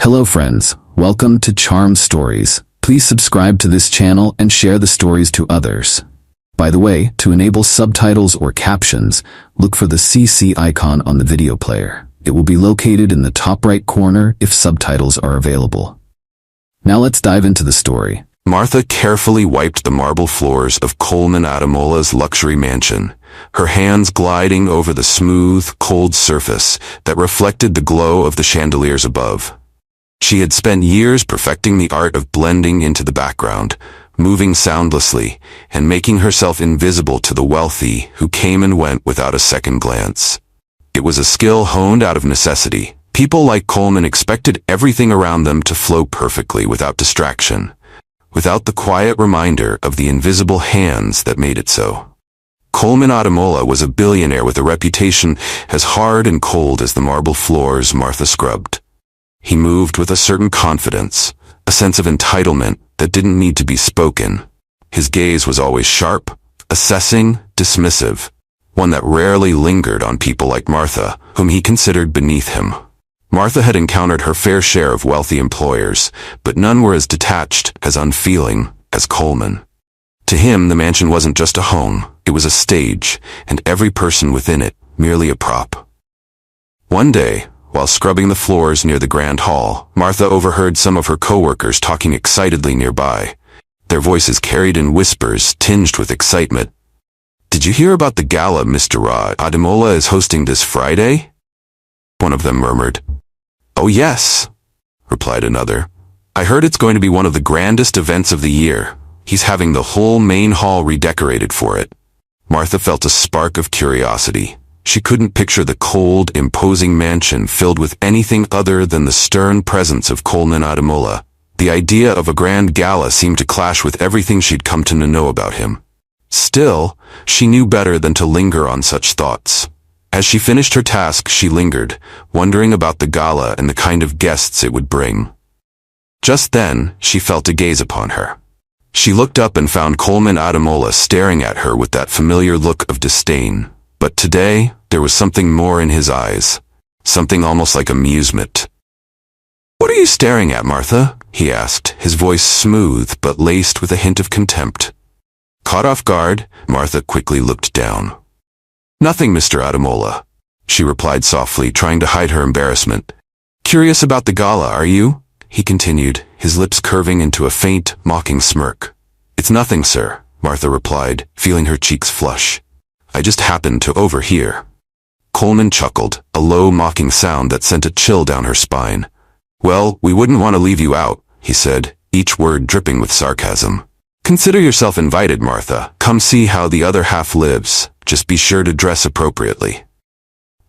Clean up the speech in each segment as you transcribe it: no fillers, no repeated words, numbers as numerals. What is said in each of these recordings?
Hello friends, welcome to Charm Stories. Please subscribe to this channel and share the stories to others. By the way, to enable subtitles or captions, look for the CC icon on the video player. It will be located in the top right corner if subtitles are available. Now let's dive into the story. Martha carefully wiped the marble floors of Coleman Adamola's luxury mansion, her hands gliding over the smooth, cold surface that reflected the glow of the chandeliers above. She had spent years perfecting the art of blending into the background, moving soundlessly, and making herself invisible to the wealthy who came and went without a second glance. It was a skill honed out of necessity. People like Coleman expected everything around them to flow perfectly without distraction, without the quiet reminder of the invisible hands that made it so. Coleman Adamola was a billionaire with a reputation as hard and cold as the marble floors Martha scrubbed. He moved with a certain confidence, a sense of entitlement that didn't need to be spoken. His gaze was always sharp, assessing, dismissive, one that rarely lingered on people like Martha, whom he considered beneath him. Martha had encountered her fair share of wealthy employers, but none were as detached, as unfeeling, as Coleman. To him, the mansion wasn't just a home, it was a stage, and every person within it merely a prop. One day, while scrubbing the floors near the grand hall, Martha overheard some of her co-workers talking excitedly nearby. Their voices carried in whispers tinged with excitement. "Did you hear about the gala Mr. Adamola is hosting this Friday?" one of them murmured. "Oh yes," replied another. "I heard it's going to be one of the grandest events of the year. He's having the whole main hall redecorated for it." Martha felt a spark of curiosity. She couldn't picture the cold, imposing mansion filled with anything other than the stern presence of Coleman Adamola. The idea of a grand gala seemed to clash with everything she'd come to know about him. Still, she knew better than to linger on such thoughts. As she finished her task, she lingered, wondering about the gala and the kind of guests it would bring. Just then, she felt a gaze upon her. She looked up and found Coleman Adamola staring at her with that familiar look of disdain. But today, there was something more in his eyes, something almost like amusement. "What are you staring at, Martha?" he asked, his voice smooth but laced with a hint of contempt. Caught off guard, Martha quickly looked down. "Nothing, Mr. Adamola," she replied softly, trying to hide her embarrassment. "Curious about the gala, are you?" he continued, his lips curving into a faint, mocking smirk. "It's nothing, sir," Martha replied, feeling her cheeks flush. "I just happened to overhear." Coleman chuckled, a low, mocking sound that sent a chill down her spine. "Well, we wouldn't want to leave you out," he said, each word dripping with sarcasm. "Consider yourself invited, Martha. Come see how the other half lives. Just be sure to dress appropriately."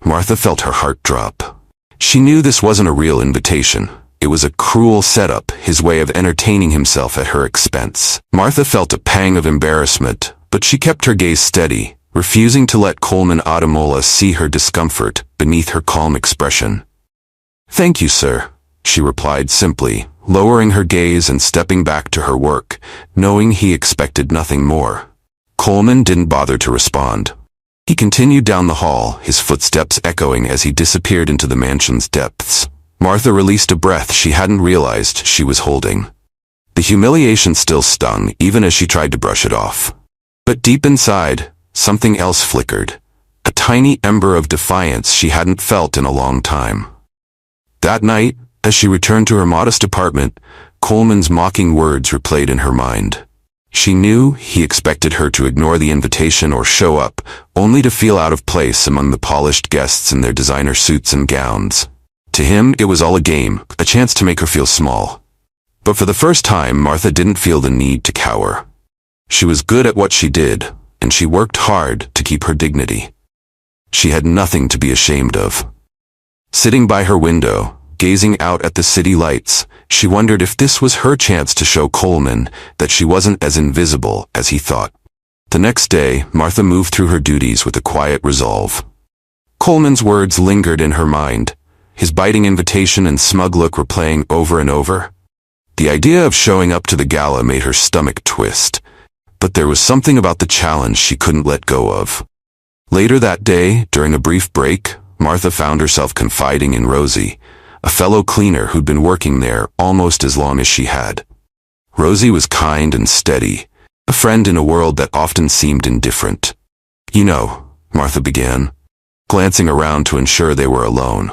Martha felt her heart drop. She knew this wasn't a real invitation. It was a cruel setup, his way of entertaining himself at her expense. Martha felt a pang of embarrassment, but she kept her gaze steady, refusing to let Coleman Adamola see her discomfort beneath her calm expression. "Thank you, sir," she replied simply, lowering her gaze and stepping back to her work, knowing he expected nothing more. Coleman didn't bother to respond. He continued down the hall, his footsteps echoing as he disappeared into the mansion's depths. Martha released a breath she hadn't realized she was holding. The humiliation still stung, even as she tried to brush it off. But deep inside, something else flickered, a tiny ember of defiance she hadn't felt in a long time. That night, as she returned to her modest apartment, Coleman's mocking words replayed in her mind. She knew he expected her to ignore the invitation or show up, only to feel out of place among the polished guests in their designer suits and gowns. To him, it was all a game, a chance to make her feel small. But for the first time, Martha didn't feel the need to cower. She was good at what she did, and she worked hard to keep her dignity. She had nothing to be ashamed of. Sitting by her window, gazing out at the city lights, she wondered if this was her chance to show Coleman that she wasn't as invisible as he thought. The next day, Martha moved through her duties with a quiet resolve. Coleman's words lingered in her mind, his biting invitation and smug look replaying over and over. The idea of showing up to the gala made her stomach twist, but there was something about the challenge she couldn't let go of. Later that day, during a brief break, Martha found herself confiding in Rosie, a fellow cleaner who'd been working there almost as long as she had. Rosie was kind and steady, a friend in a world that often seemed indifferent. "You know," Martha began, glancing around to ensure they were alone.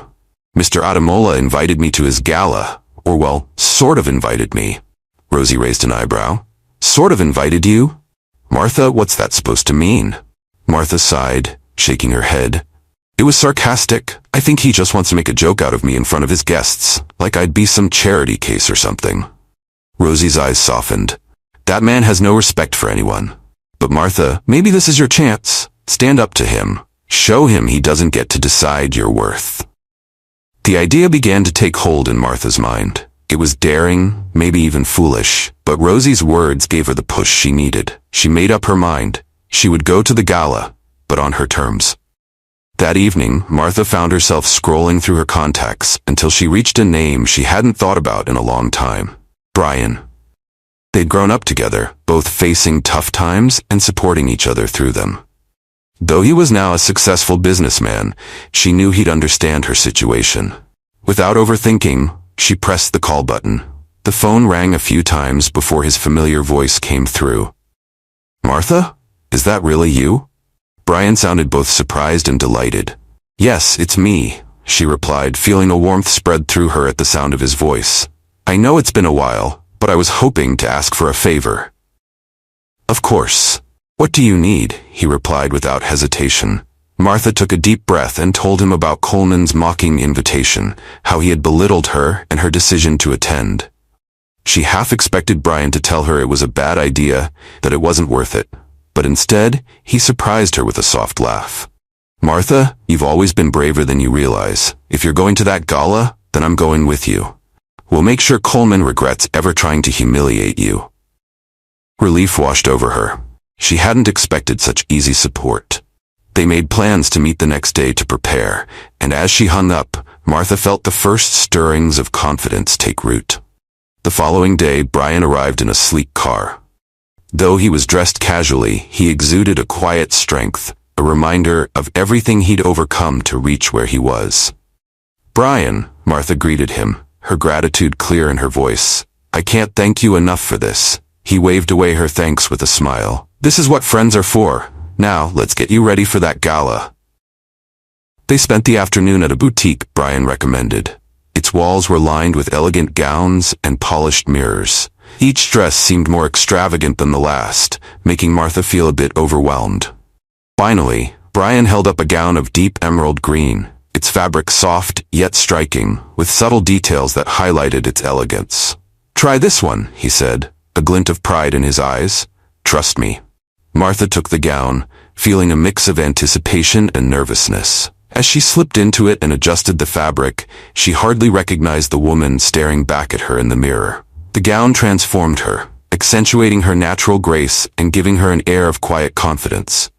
"Mr. Ademola invited me to his gala, or well, sort of invited me." Rosie raised an eyebrow. "Sort of invited you? Martha, what's that supposed to mean?" Martha sighed, shaking her head. "It was sarcastic. I think he just wants to make a joke out of me in front of his guests, like I'd be some charity case or something." Rosie's eyes softened. "That man has no respect for anyone. But Martha, maybe this is your chance. Stand up to him. Show him he doesn't get to decide your worth." The idea began to take hold in Martha's mind. It was daring, maybe even foolish, but Rosie's words gave her the push she needed. She made up her mind. She would go to the gala, but on her terms. That evening, Martha found herself scrolling through her contacts until she reached a name she hadn't thought about in a long time. Brian. They'd grown up together, both facing tough times and supporting each other through them. Though he was now a successful businessman, she knew he'd understand her situation. Without overthinking, she pressed the call button. The phone rang a few times before his familiar voice came through. "Martha? Is that really you?" Brian sounded both surprised and delighted. "Yes, it's me," she replied, feeling a warmth spread through her at the sound of his voice. "I know it's been a while, but I was hoping to ask for a favor." "Of course. What do you need?" he replied without hesitation. Martha took a deep breath and told him about Coleman's mocking invitation, how he had belittled her and her decision to attend. She half expected Brian to tell her it was a bad idea, that it wasn't worth it, but instead, he surprised her with a soft laugh. "Martha, you've always been braver than you realize. If you're going to that gala, then I'm going with you. We'll make sure Coleman regrets ever trying to humiliate you." Relief washed over her. She hadn't expected such easy support. They made plans to meet the next day to prepare, and as she hung up, Martha felt the first stirrings of confidence take root. The following day, Brian arrived in a sleek car. Though he was dressed casually, he exuded a quiet strength, a reminder of everything he'd overcome to reach where he was. "Brian," Martha greeted him, her gratitude clear in her voice. "I can't thank you enough for this." He waved away her thanks with a smile. "This is what friends are for. Now, let's get you ready for that gala." They spent the afternoon at a boutique Brian recommended. Its walls were lined with elegant gowns and polished mirrors. Each dress seemed more extravagant than the last, making Martha feel a bit overwhelmed. Finally, Brian held up a gown of deep emerald green, its fabric soft yet striking, with subtle details that highlighted its elegance. "Try this one," he said, a glint of pride in his eyes. "Trust me." Martha took the gown, feeling a mix of anticipation and nervousness. As she slipped into it and adjusted the fabric, she hardly recognized the woman staring back at her in the mirror. The gown transformed her, accentuating her natural grace and giving her an air of quiet confidence.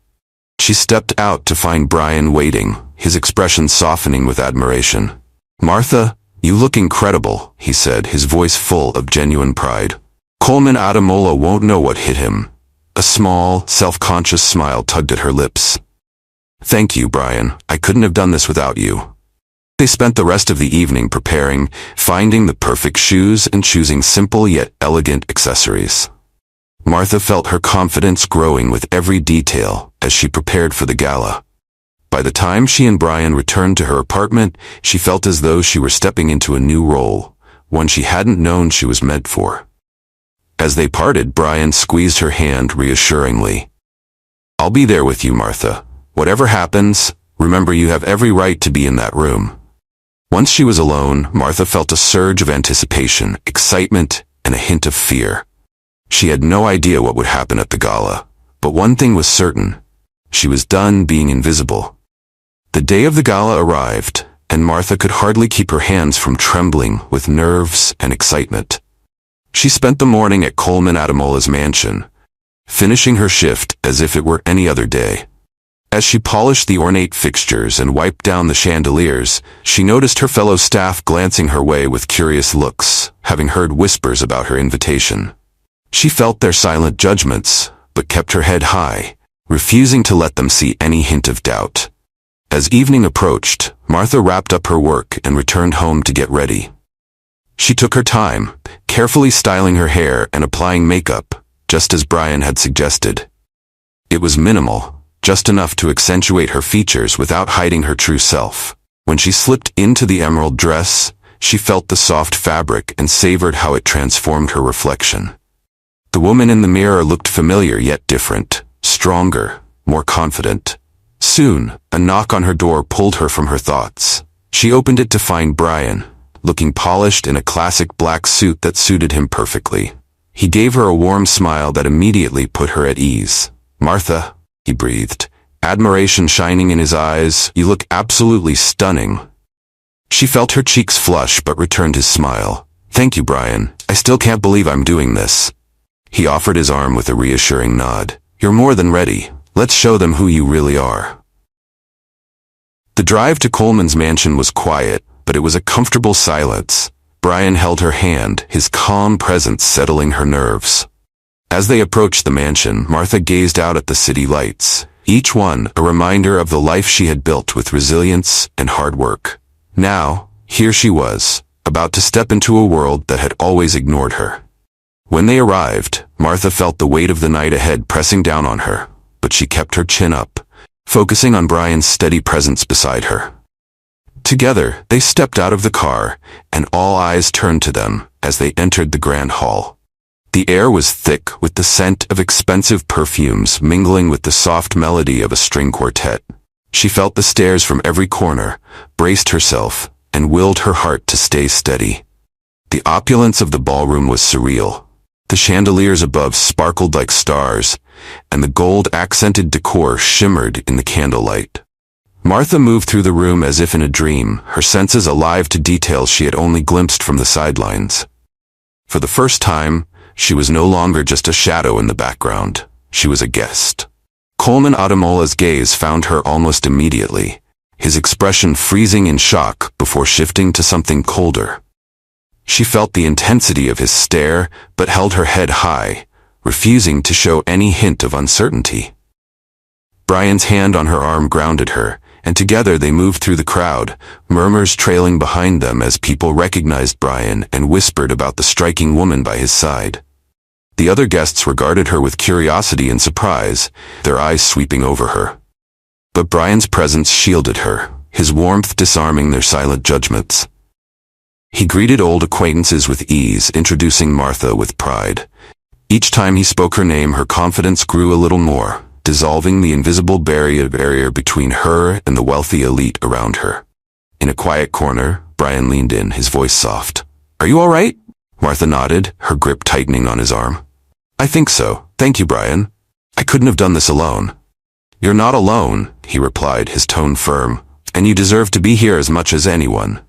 She stepped out to find Brian waiting, his expression softening with admiration. "Martha, you look incredible," he said, his voice full of genuine pride. "Coleman Ademola won't know what hit him." A small, self-conscious smile tugged at her lips. "Thank you, Brian. I couldn't have done this without you." They spent the rest of the evening preparing, finding the perfect shoes and choosing simple yet elegant accessories. Martha felt her confidence growing with every detail as she prepared for the gala. By the time she and Brian returned to her apartment, she felt as though she were stepping into a new role, one she hadn't known she was meant for. As they parted, Brian squeezed her hand reassuringly. "I'll be there with you, Martha. Whatever happens, remember you have every right to be in that room." Once she was alone, Martha felt a surge of anticipation, excitement, and a hint of fear. She had no idea what would happen at the gala, but one thing was certain. She was done being invisible. The day of the gala arrived, and Martha could hardly keep her hands from trembling with nerves and excitement. She spent the morning at Coleman Ademola's mansion, finishing her shift as if it were any other day. As she polished the ornate fixtures and wiped down the chandeliers, she noticed her fellow staff glancing her way with curious looks, having heard whispers about her invitation. She felt their silent judgments, but kept her head high, refusing to let them see any hint of doubt. As evening approached, Martha wrapped up her work and returned home to get ready. She took her time, carefully styling her hair and applying makeup, just as Brian had suggested. It was minimal, just enough to accentuate her features without hiding her true self. When she slipped into the emerald dress, she felt the soft fabric and savored how it transformed her reflection. The woman in the mirror looked familiar yet different, stronger, more confident. Soon, a knock on her door pulled her from her thoughts. She opened it to find Brian, looking polished in a classic black suit that suited him perfectly. He gave her a warm smile that immediately put her at ease. "Martha," he breathed, admiration shining in his eyes, "you look absolutely stunning." She felt her cheeks flush but returned his smile. "Thank you, Brian. I still can't believe I'm doing this." He offered his arm with a reassuring nod. "You're more than ready. Let's show them who you really are." The drive to Coleman's mansion was quiet, but it was a comfortable silence. Brian held her hand, his calm presence settling her nerves. As they approached the mansion, Martha gazed out at the city lights, each one a reminder of the life she had built with resilience and hard work. Now, here she was, about to step into a world that had always ignored her. When they arrived, Martha felt the weight of the night ahead pressing down on her, but she kept her chin up, focusing on Brian's steady presence beside her. Together, they stepped out of the car, and all eyes turned to them as they entered the grand hall. The air was thick with the scent of expensive perfumes mingling with the soft melody of a string quartet. She felt the stares from every corner, braced herself, and willed her heart to stay steady. The opulence of the ballroom was surreal. The chandeliers above sparkled like stars, and the gold-accented decor shimmered in the candlelight. Martha moved through the room as if in a dream, her senses alive to details she had only glimpsed from the sidelines. For the first time, she was no longer just a shadow in the background. She was a guest. Coleman Ademola's gaze found her almost immediately, his expression freezing in shock before shifting to something colder. She felt the intensity of his stare, but held her head high, refusing to show any hint of uncertainty. Brian's hand on her arm grounded her, and together they moved through the crowd, murmurs trailing behind them as people recognized Brian and whispered about the striking woman by his side. The other guests regarded her with curiosity and surprise, their eyes sweeping over her. But Brian's presence shielded her, his warmth disarming their silent judgments. He greeted old acquaintances with ease, introducing Martha with pride. Each time he spoke her name, her confidence grew a little more, dissolving the invisible barrier between her and the wealthy elite around her. In a quiet corner, Brian leaned in, his voice soft. "Are you all right?" Martha nodded, her grip tightening on his arm. "I think so. Thank you, Brian. I couldn't have done this alone." "You're not alone," he replied, his tone firm, "and you deserve to be here as much as anyone."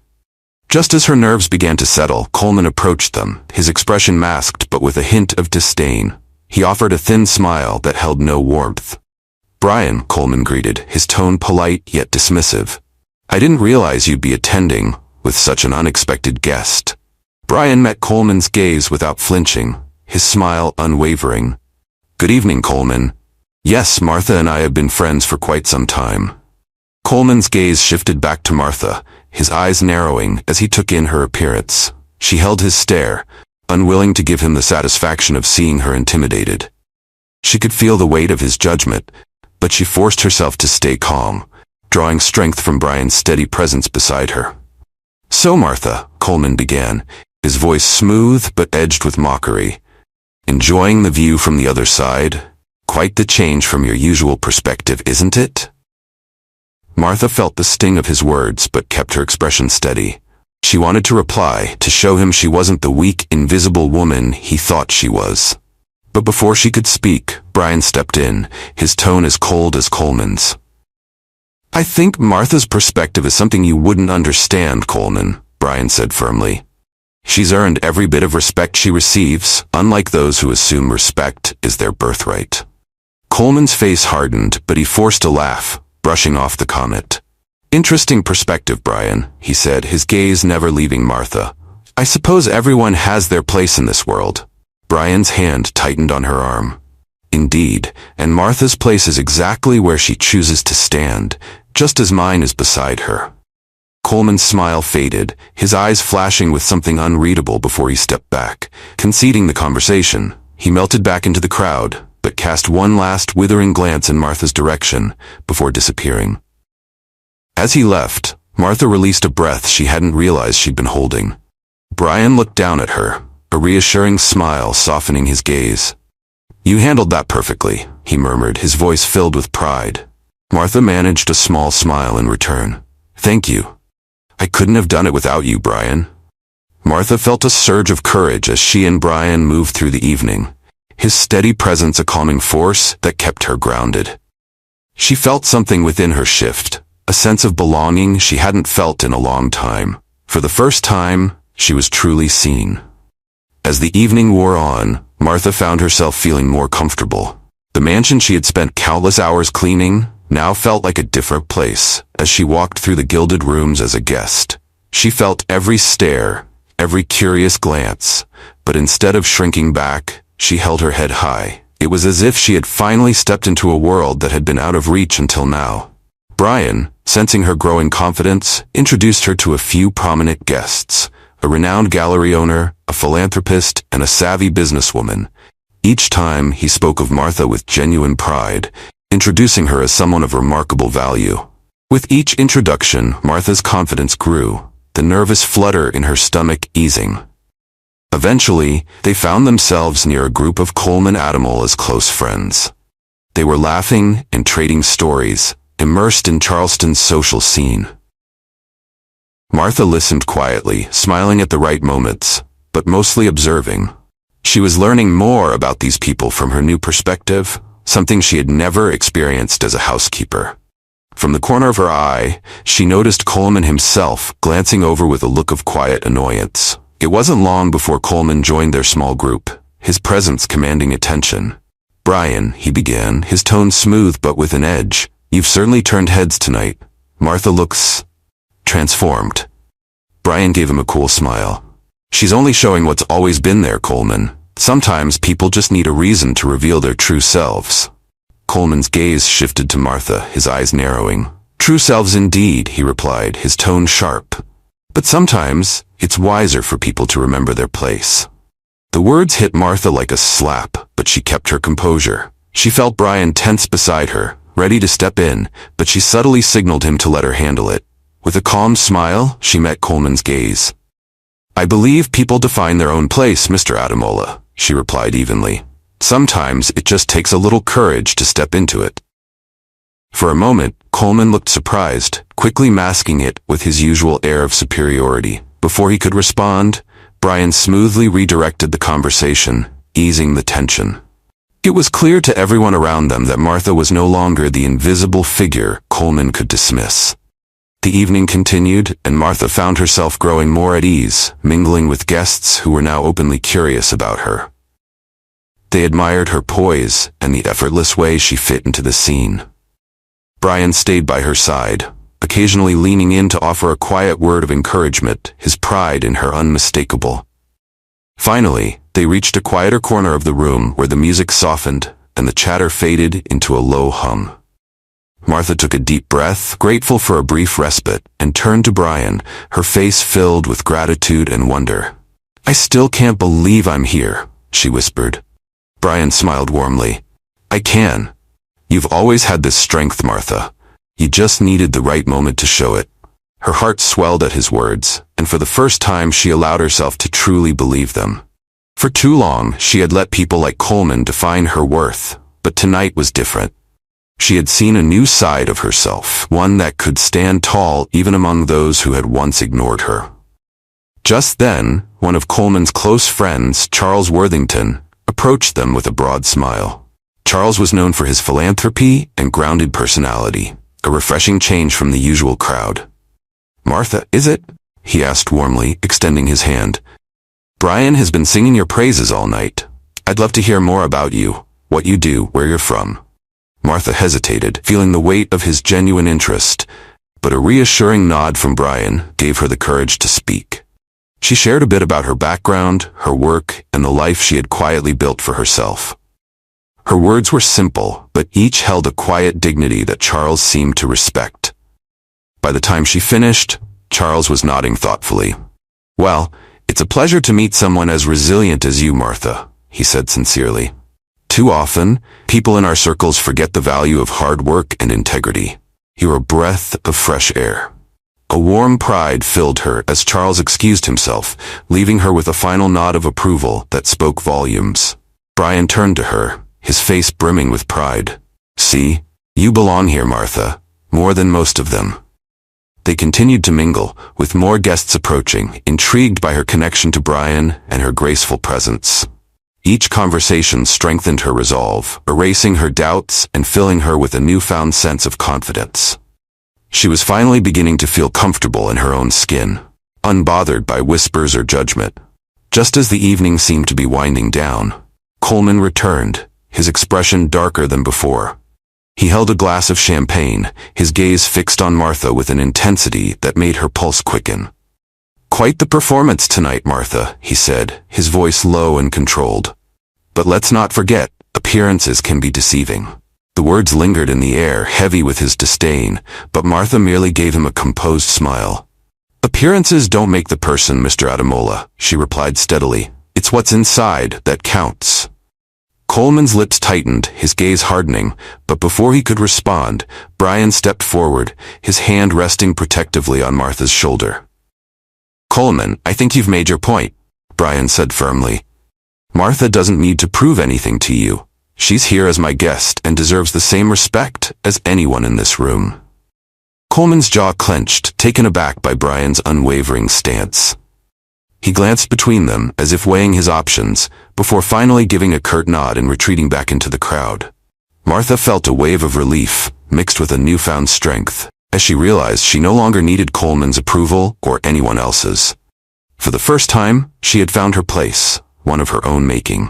Just as her nerves began to settle, Coleman approached them, his expression masked but with a hint of disdain. He offered a thin smile that held no warmth. "Brian," Coleman greeted, his tone polite yet dismissive. "I didn't realize you'd be attending with such an unexpected guest." Brian met Coleman's gaze without flinching, his smile unwavering. "Good evening, Coleman. Yes, Martha and I have been friends for quite some time." Coleman's gaze shifted back to Martha, his eyes narrowing as he took in her appearance. She held his stare, unwilling to give him the satisfaction of seeing her intimidated. She could feel the weight of his judgment, but she forced herself to stay calm, drawing strength from Brian's steady presence beside her. "So, Martha," Coleman began, his voice smooth but edged with mockery. "Enjoying the view from the other side? Quite the change from your usual perspective, isn't it?" Martha felt the sting of his words but kept her expression steady. She wanted to reply, to show him she wasn't the weak, invisible woman he thought she was. But before she could speak, Brian stepped in, his tone as cold as Coleman's. "I think Martha's perspective is something you wouldn't understand, Coleman," Brian said firmly. "She's earned every bit of respect she receives, unlike those who assume respect is their birthright." Coleman's face hardened, but he forced a laugh, brushing off the comment. "Interesting perspective, Brian," he said, his gaze never leaving Martha. "I suppose everyone has their place in this world." Brian's hand tightened on her arm. "Indeed, and Martha's place is exactly where she chooses to stand, just as mine is beside her. Coleman's smile faded, his eyes flashing with something unreadable before he stepped back. Conceding the conversation, he melted back into the crowd, but cast one last withering glance in Martha's direction before disappearing. As he left, Martha released a breath she hadn't realized she'd been holding. Brian looked down at her, a reassuring smile softening his gaze. "You handled that perfectly," he murmured, his voice filled with pride. Martha managed a small smile in return. "Thank you. I couldn't have done it without you, Brian." Martha felt a surge of courage as she and Brian moved through the evening, his steady presence a calming force that kept her grounded. She felt something within her shift, a sense of belonging she hadn't felt in a long time. For the first time, she was truly seen. As the evening wore on, Martha found herself feeling more comfortable. The mansion she had spent countless hours cleaning now felt like a different place. As she walked through the gilded rooms as a guest, she felt every stare, every curious glance, but instead of shrinking back, she held her head high. It was as if she had finally stepped into a world that had been out of reach until now. Brian, sensing her growing confidence, introduced her to a few prominent guests, a renowned gallery owner, a philanthropist, and a savvy businesswoman. Each time he spoke of Martha with genuine pride, introducing her as someone of remarkable value. With each introduction, Martha's confidence grew, the nervous flutter in her stomach easing. Eventually, they found themselves near a group of Coleman Adamola's close friends. They were laughing and trading stories, immersed in Charleston's social scene. Martha listened quietly, smiling at the right moments, but mostly observing. She was learning more about these people from her new perspective, something she had never experienced as a housekeeper. From the corner of her eye, she noticed Coleman himself glancing over with a look of quiet annoyance. It wasn't long before Coleman joined their small group, his presence commanding attention. "Brian," he began, his tone smooth but with an edge, "you've certainly turned heads tonight. Martha looks transformed." Brian gave him a cool smile. "She's only showing what's always been there, Coleman. Sometimes people just need a reason to reveal their true selves." Coleman's gaze shifted to Martha, his eyes narrowing. "True selves indeed," he replied, his tone sharp. "But sometimes, it's wiser for people to remember their place." The words hit Martha like a slap, but she kept her composure. She felt Brian tense beside her, ready to step in, but she subtly signaled him to let her handle it. With a calm smile, she met Coleman's gaze. "I believe people define their own place, Mr. Adamola," she replied evenly. "Sometimes it just takes a little courage to step into it." For a moment, Coleman looked surprised, quickly masking it with his usual air of superiority. Before he could respond, Brian smoothly redirected the conversation, easing the tension. It was clear to everyone around them that Martha was no longer the invisible figure Coleman could dismiss. The evening continued, and Martha found herself growing more at ease, mingling with guests who were now openly curious about her. They admired her poise and the effortless way she fit into the scene. Brian stayed by her side, occasionally leaning in to offer a quiet word of encouragement, his pride in her unmistakable. Finally, they reached a quieter corner of the room where the music softened and the chatter faded into a low hum. Martha took a deep breath, grateful for a brief respite, and turned to Brian, her face filled with gratitude and wonder. "I still can't believe I'm here," she whispered. Brian smiled warmly. "I can. You've always had this strength, Martha. You just needed the right moment to show it." Her heart swelled at his words, and for the first time she allowed herself to truly believe them. For too long, she had let people like Coleman define her worth, but tonight was different. She had seen a new side of herself, one that could stand tall even among those who had once ignored her. Just then, one of Coleman's close friends, Charles Worthington, approached them with a broad smile. Charles was known for his philanthropy and grounded personality, a refreshing change from the usual crowd. "Martha, is it?" he asked warmly, extending his hand. "Brian has been singing your praises all night. I'd love to hear more about you, what you do, where you're from." Martha hesitated, feeling the weight of his genuine interest, but a reassuring nod from Brian gave her the courage to speak. She shared a bit about her background, her work, and the life she had quietly built for herself. Her words were simple, but each held a quiet dignity that Charles seemed to respect. By the time she finished, Charles was nodding thoughtfully. "Well, it's a pleasure to meet someone as resilient as you, Martha," he said sincerely. "Too often, people in our circles forget the value of hard work and integrity. You're a breath of fresh air." A warm pride filled her as Charles excused himself, leaving her with a final nod of approval that spoke volumes. Brian turned to her, his face brimming with pride. "See, you belong here, Martha, more than most of them." They continued to mingle, with more guests approaching, intrigued by her connection to Brian and her graceful presence. Each conversation strengthened her resolve, erasing her doubts and filling her with a newfound sense of confidence. She was finally beginning to feel comfortable in her own skin, unbothered by whispers or judgment. Just as the evening seemed to be winding down, Coleman returned, his expression darker than before. He held a glass of champagne, his gaze fixed on Martha with an intensity that made her pulse quicken. "Quite the performance tonight, Martha," he said, his voice low and controlled. "But let's not forget, appearances can be deceiving." The words lingered in the air, heavy with his disdain, but Martha merely gave him a composed smile. "Appearances don't make the person, Mr. Ademola," she replied steadily. "It's what's inside that counts." Coleman's lips tightened, his gaze hardening, but before he could respond, Brian stepped forward, his hand resting protectively on Martha's shoulder. "Coleman, I think you've made your point," Brian said firmly. "Martha doesn't need to prove anything to you. She's here as my guest and deserves the same respect as anyone in this room." Coleman's jaw clenched, taken aback by Brian's unwavering stance. He glanced between them, as if weighing his options, before finally giving a curt nod and retreating back into the crowd. Martha felt a wave of relief, mixed with a newfound strength, as she realized she no longer needed Coleman's approval or anyone else's. For the first time, she had found her place, one of her own making.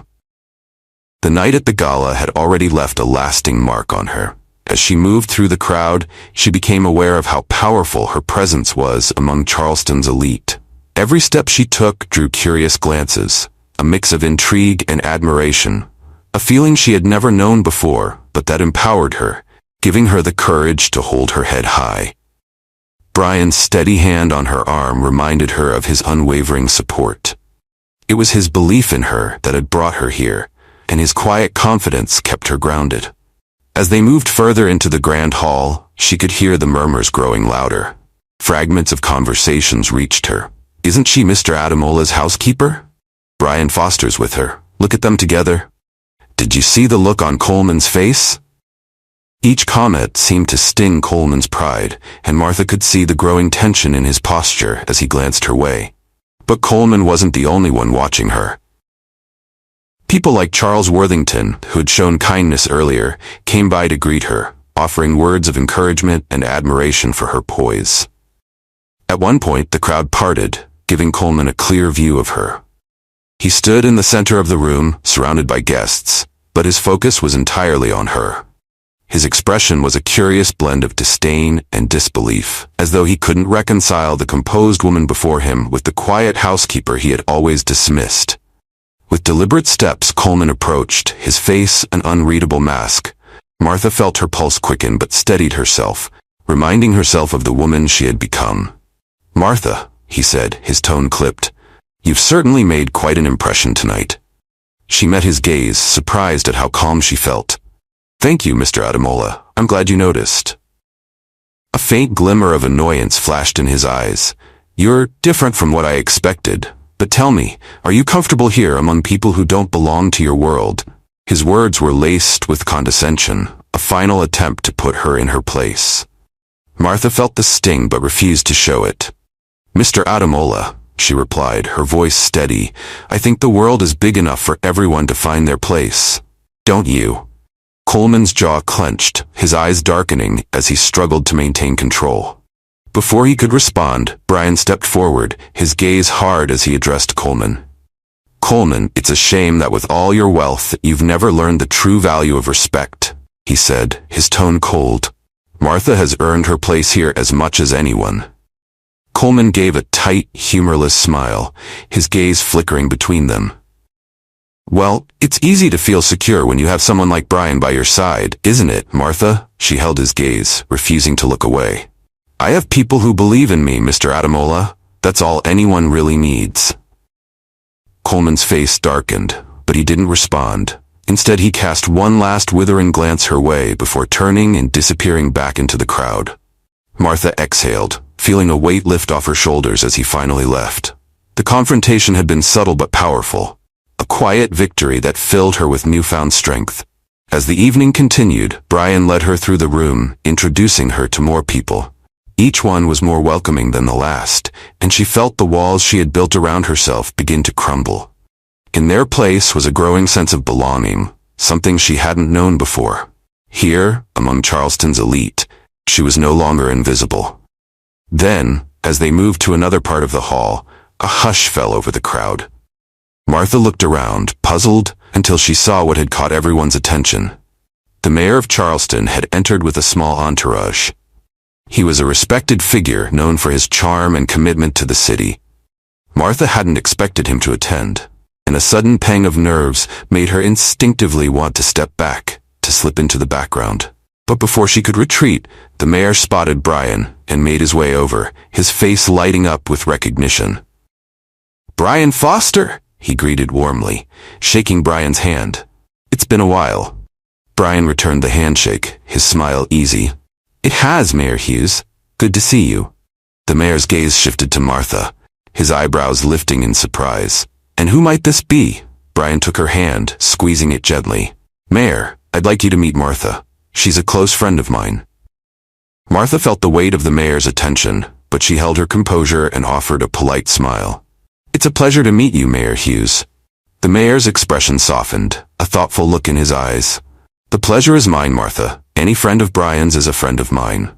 The night at the gala had already left a lasting mark on her. As she moved through the crowd, she became aware of how powerful her presence was among Charleston's elite. Every step she took drew curious glances, a mix of intrigue and admiration, a feeling she had never known before, but that empowered her, giving her the courage to hold her head high. Brian's steady hand on her arm reminded her of his unwavering support. It was his belief in her that had brought her here, and his quiet confidence kept her grounded. As they moved further into the grand hall, she could hear the murmurs growing louder. Fragments of conversations reached her. "Isn't she Mr. Ademola's housekeeper? Brian Foster's with her. Look at them together. Did you see the look on Coleman's face?" Each comment seemed to sting Coleman's pride, and Martha could see the growing tension in his posture as he glanced her way. But Coleman wasn't the only one watching her. People like Charles Worthington, who had shown kindness earlier, came by to greet her, offering words of encouragement and admiration for her poise. At one point, the crowd parted, giving Coleman a clear view of her. He stood in the center of the room, surrounded by guests, but his focus was entirely on her. His expression was a curious blend of disdain and disbelief, as though he couldn't reconcile the composed woman before him with the quiet housekeeper he had always dismissed. With deliberate steps, Coleman approached, his face an unreadable mask. Martha felt her pulse quicken but steadied herself, reminding herself of the woman she had become. "Martha," he said, his tone clipped, "you've certainly made quite an impression tonight." She met his gaze, surprised at how calm she felt. "Thank you, Mr. Ademola. I'm glad you noticed." A faint glimmer of annoyance flashed in his eyes. "You're different from what I expected. But tell me, are you comfortable here among people who don't belong to your world?" His words were laced with condescension, a final attempt to put her in her place. Martha felt the sting but refused to show it. "Mr. Ademola," she replied, her voice steady, "I think the world is big enough for everyone to find their place. Don't you?" Coleman's jaw clenched, his eyes darkening as he struggled to maintain control. Before he could respond, Brian stepped forward, his gaze hard as he addressed Coleman. "Coleman, it's a shame that with all your wealth, you've never learned the true value of respect," he said, his tone cold. "Martha has earned her place here as much as anyone." Coleman gave a tight, humorless smile, his gaze flickering between them. "Well, it's easy to feel secure when you have someone like Brian by your side, isn't it, Martha?" She held his gaze, refusing to look away. I have people who believe in me, Mr. Ademola. That's all anyone really needs. Coleman's face darkened, but he didn't respond. Instead, he cast one last withering glance her way before turning and disappearing back into the crowd. Martha exhaled, feeling a weight lift off her shoulders as he finally left. The confrontation had been subtle but powerful, a quiet victory that filled her with newfound strength. As the evening continued, Brian led her through the room, introducing her to more people. Each one was more welcoming than the last, and she felt the walls she had built around herself begin to crumble. In their place was a growing sense of belonging, something she hadn't known before. Here, among Charleston's elite, she was no longer invisible. Then, as they moved to another part of the hall, a hush fell over the crowd. Martha looked around, puzzled, until she saw what had caught everyone's attention. The mayor of Charleston had entered with a small entourage. He was a respected figure known for his charm and commitment to the city. Martha hadn't expected him to attend, and a sudden pang of nerves made her instinctively want to step back, to slip into the background. But before she could retreat, the mayor spotted Brian and made his way over, his face lighting up with recognition. "Brian Foster," he greeted warmly, shaking Brian's hand. "It's been a while." Brian returned the handshake, his smile easy. "It has, Mayor Hughes. Good to see you." The mayor's gaze shifted to Martha, his eyebrows lifting in surprise. "And who might this be?" Brian took her hand, squeezing it gently. "Mayor, I'd like you to meet Martha. She's a close friend of mine." Martha felt the weight of the mayor's attention, but she held her composure and offered a polite smile. "It's a pleasure to meet you, Mayor Hughes." The mayor's expression softened, a thoughtful look in his eyes. "The pleasure is mine, Martha. Any friend of Brian's is a friend of mine."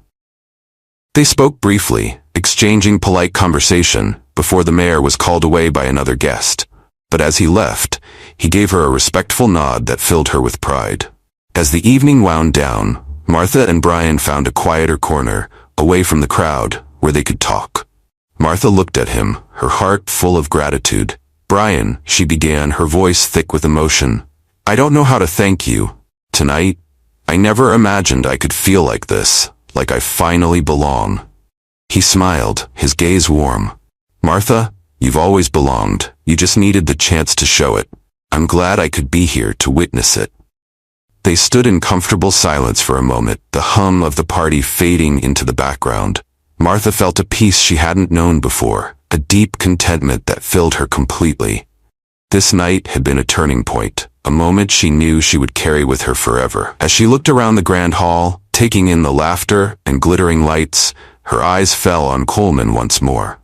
They spoke briefly, exchanging polite conversation, before the mayor was called away by another guest. But as he left, he gave her a respectful nod that filled her with pride. As the evening wound down, Martha and Brian found a quieter corner, away from the crowd, where they could talk. Martha looked at him, her heart full of gratitude. "Brian," she began, her voice thick with emotion, "I don't know how to thank you. Tonight, I never imagined I could feel like this, like I finally belong." He smiled, his gaze warm. "Martha, you've always belonged. You just needed the chance to show it. I'm glad I could be here to witness it." They stood in comfortable silence for a moment, the hum of the party fading into the background. Martha felt a peace she hadn't known before, a deep contentment that filled her completely. This night had been a turning point, a moment she knew she would carry with her forever. As she looked around the grand hall, taking in the laughter and glittering lights, her eyes fell on Coleman once more.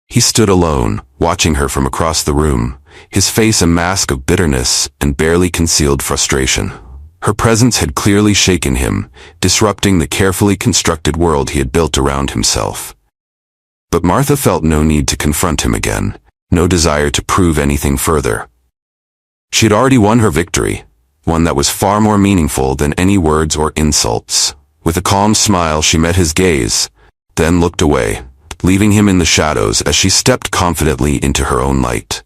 He stood alone, watching her from across the room, his face a mask of bitterness and barely concealed frustration. Her presence had clearly shaken him, disrupting the carefully constructed world he had built around himself. But Martha felt no need to confront him again, no desire to prove anything further. She had already won her victory, one that was far more meaningful than any words or insults. With a calm smile, she met his gaze, then looked away, leaving him in the shadows as she stepped confidently into her own light.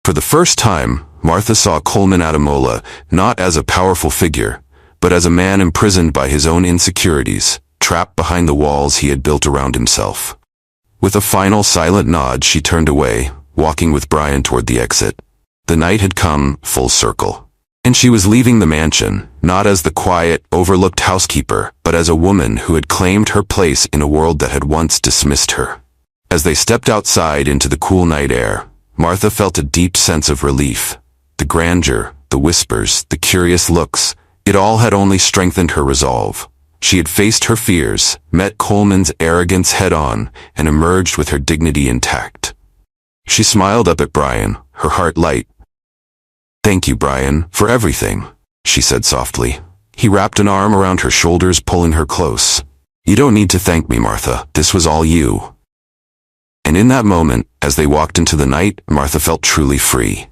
For the first time, Martha saw Coleman Ademola not as a powerful figure, but as a man imprisoned by his own insecurities, trapped behind the walls he had built around himself. With a final silent nod, she turned away, walking with Brian toward the exit. The night had come full circle, and she was leaving the mansion, not as the quiet, overlooked housekeeper, but as a woman who had claimed her place in a world that had once dismissed her. As they stepped outside into the cool night air, Martha felt a deep sense of relief. The grandeur, the whispers, the curious looks, it all had only strengthened her resolve. She had faced her fears, met Coleman's arrogance head-on, and emerged with her dignity intact. She smiled up at Brian, her heart light. "Thank you, Brian, for everything," she said softly. He wrapped an arm around her shoulders, pulling her close. "You don't need to thank me, Martha. This was all you." And in that moment, as they walked into the night, Martha felt truly free.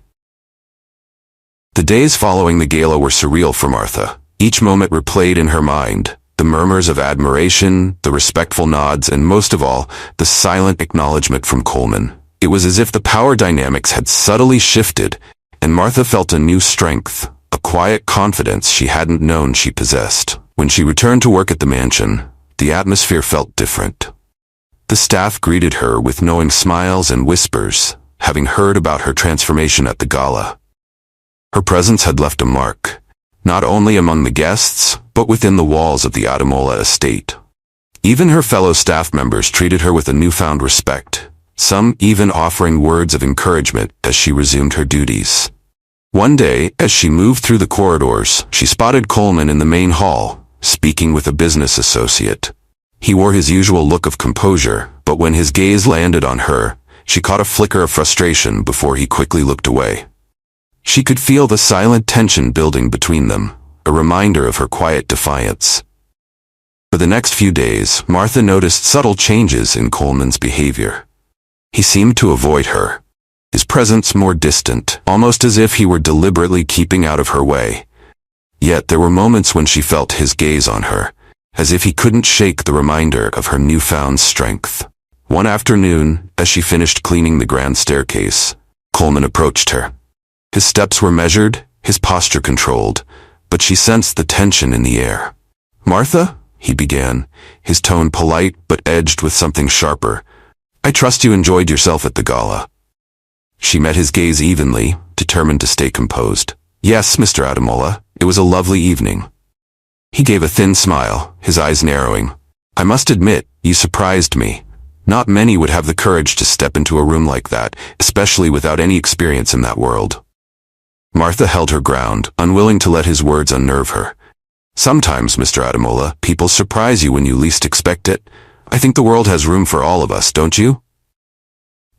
The days following the gala were surreal for Martha. Each moment replayed in her mind, the murmurs of admiration, the respectful nods, and most of all, the silent acknowledgement from Coleman. It was as if the power dynamics had subtly shifted, and Martha felt a new strength, a quiet confidence she hadn't known she possessed. When she returned to work at the mansion, the atmosphere felt different. The staff greeted her with knowing smiles and whispers, having heard about her transformation at the gala. Her presence had left a mark, not only among the guests, but within the walls of the Adamola estate. Even her fellow staff members treated her with a newfound respect, some even offering words of encouragement as she resumed her duties. One day, as she moved through the corridors, she spotted Coleman in the main hall, speaking with a business associate. He wore his usual look of composure, but when his gaze landed on her, she caught a flicker of frustration before he quickly looked away. She could feel the silent tension building between them, a reminder of her quiet defiance. For the next few days, Martha noticed subtle changes in Coleman's behavior. He seemed to avoid her, his presence more distant, almost as if he were deliberately keeping out of her way. Yet there were moments when she felt his gaze on her, as if he couldn't shake the reminder of her newfound strength. One afternoon, as she finished cleaning the grand staircase, Coleman approached her. His steps were measured, his posture controlled, but she sensed the tension in the air. "Martha," he began, his tone polite but edged with something sharper, "I trust you enjoyed yourself at the gala." She met his gaze evenly, determined to stay composed. "Yes, Mr. Adamola, it was a lovely evening." He gave a thin smile, his eyes narrowing. "I must admit, you surprised me. Not many would have the courage to step into a room like that, especially without any experience in that world." Martha held her ground, unwilling to let his words unnerve her. "Sometimes, Mr. Adamola, people surprise you when you least expect it. I think the world has room for all of us, don't you?"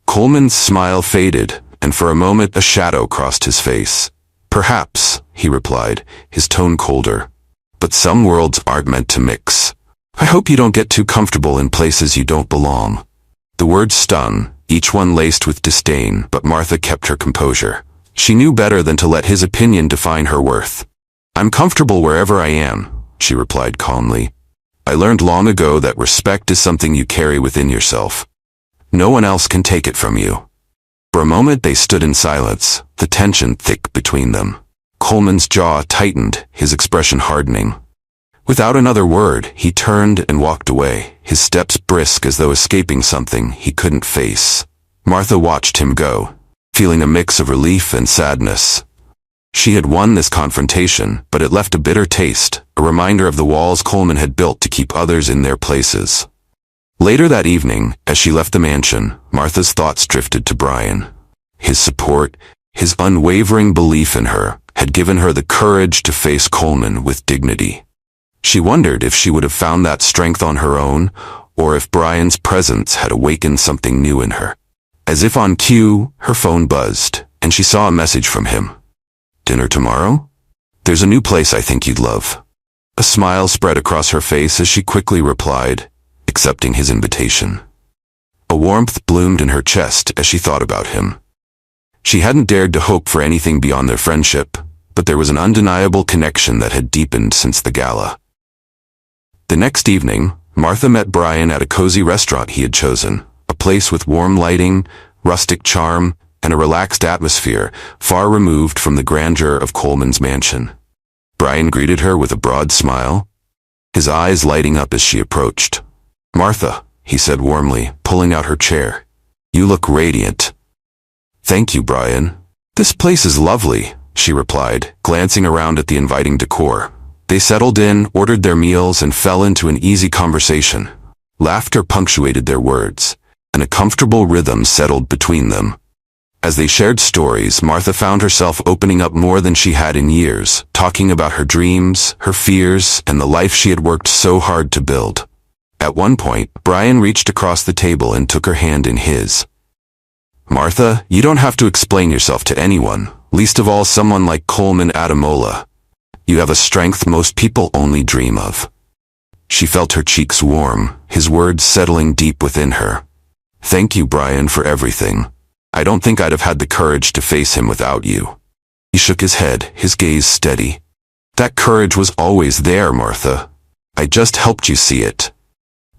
Coleman's smile faded, and for a moment a shadow crossed his face. "Perhaps," he replied, his tone colder. "But some worlds aren't meant to mix. I hope you don't get too comfortable in places you don't belong." The words stung, each one laced with disdain, but Martha kept her composure. She knew better than to let his opinion define her worth. "I'm comfortable wherever I am," she replied calmly. "I learned long ago that respect is something you carry within yourself. No one else can take it from you." For a moment they stood in silence, the tension thick between them. Coleman's jaw tightened, his expression hardening. Without another word, he turned and walked away, his steps brisk as though escaping something he couldn't face. Martha watched him go, feeling a mix of relief and sadness. She had won this confrontation, but it left a bitter taste, a reminder of the walls Coleman had built to keep others in their places. Later that evening, as she left the mansion, Martha's thoughts drifted to Brian. His support, his unwavering belief in her, had given her the courage to face Coleman with dignity. She wondered if she would have found that strength on her own, or if Brian's presence had awakened something new in her. As if on cue, her phone buzzed, and she saw a message from him. "Dinner tomorrow? There's a new place I think you'd love." A smile spread across her face as she quickly replied, accepting his invitation. A warmth bloomed in her chest as she thought about him. She hadn't dared to hope for anything beyond their friendship, but there was an undeniable connection that had deepened since the gala. The next evening, Martha met Brian at a cozy restaurant he had chosen, a place with warm lighting, rustic charm, and a relaxed atmosphere, far removed from the grandeur of Coleman's mansion. Brian greeted her with a broad smile, his eyes lighting up as she approached. "Martha," he said warmly, pulling out her chair. "You look radiant." "Thank you, Brian. This place is lovely," she replied, glancing around at the inviting decor. They settled in, ordered their meals, and fell into an easy conversation. Laughter punctuated their words, and a comfortable rhythm settled between them. As they shared stories, Martha found herself opening up more than she had in years, talking about her dreams, her fears, and the life she had worked so hard to build. At one point, Brian reached across the table and took her hand in his. "Martha, you don't have to explain yourself to anyone, least of all someone like Coleman Adamola. You have a strength most people only dream of." She felt her cheeks warm, his words settling deep within her. "Thank you, Brian, for everything. I don't think I'd have had the courage to face him without you." He shook his head, his gaze steady. "That courage was always there, Martha. I just helped you see it."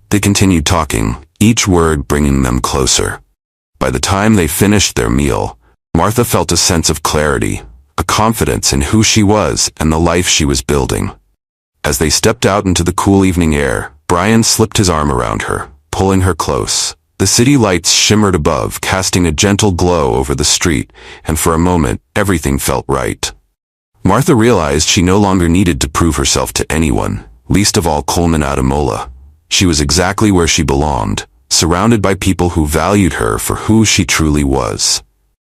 They continued talking, each word bringing them closer. By the time they finished their meal, Martha felt a sense of clarity, a confidence in who she was and the life she was building. As they stepped out into the cool evening air, Brian slipped his arm around her, pulling her close. The city lights shimmered above, casting a gentle glow over the street, and for a moment, everything felt right. Martha realized she no longer needed to prove herself to anyone, least of all Coleman Ademola. She was exactly where she belonged, surrounded by people who valued her for who she truly was.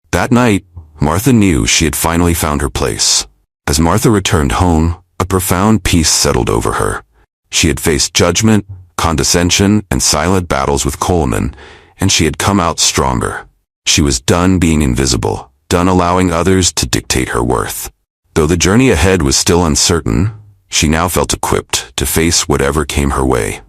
That night, Martha knew she had finally found her place. As Martha returned home, a profound peace settled over her. She had faced judgment, condescension, and silent battles with Coleman, and she had come out stronger. She was done being invisible, done allowing others to dictate her worth. Though the journey ahead was still uncertain, she now felt equipped to face whatever came her way.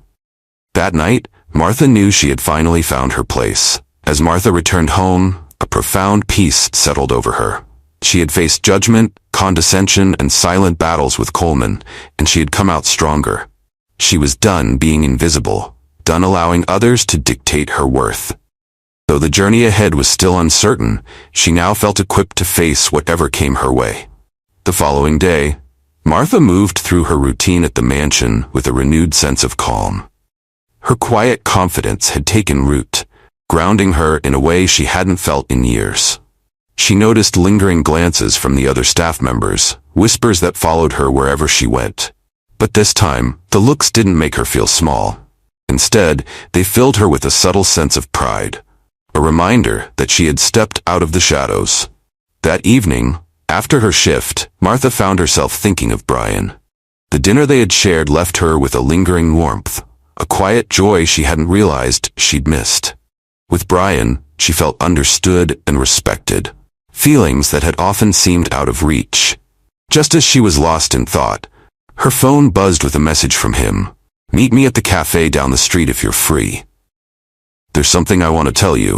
That night, Martha knew she had finally found her place. As Martha returned home, a profound peace settled over her. She had faced judgment, condescension, and silent battles with Coleman, and she had come out stronger. She was done being invisible, done allowing others to dictate her worth. Though the journey ahead was still uncertain, she now felt equipped to face whatever came her way. The following day, Martha moved through her routine at the mansion with a renewed sense of calm. Her quiet confidence had taken root, grounding her in a way she hadn't felt in years. She noticed lingering glances from the other staff members, whispers that followed her wherever she went. But this time, the looks didn't make her feel small. Instead, they filled her with a subtle sense of pride, a reminder that she had stepped out of the shadows. That evening, after her shift, Martha found herself thinking of Brian. The dinner they had shared left her with a lingering warmth, a quiet joy she hadn't realized she'd missed. With Brian, she felt understood and respected, feelings that had often seemed out of reach. Just as she was lost in thought, her phone buzzed with a message from him. "Meet me at the cafe down the street if you're free. There's something I want to tell you."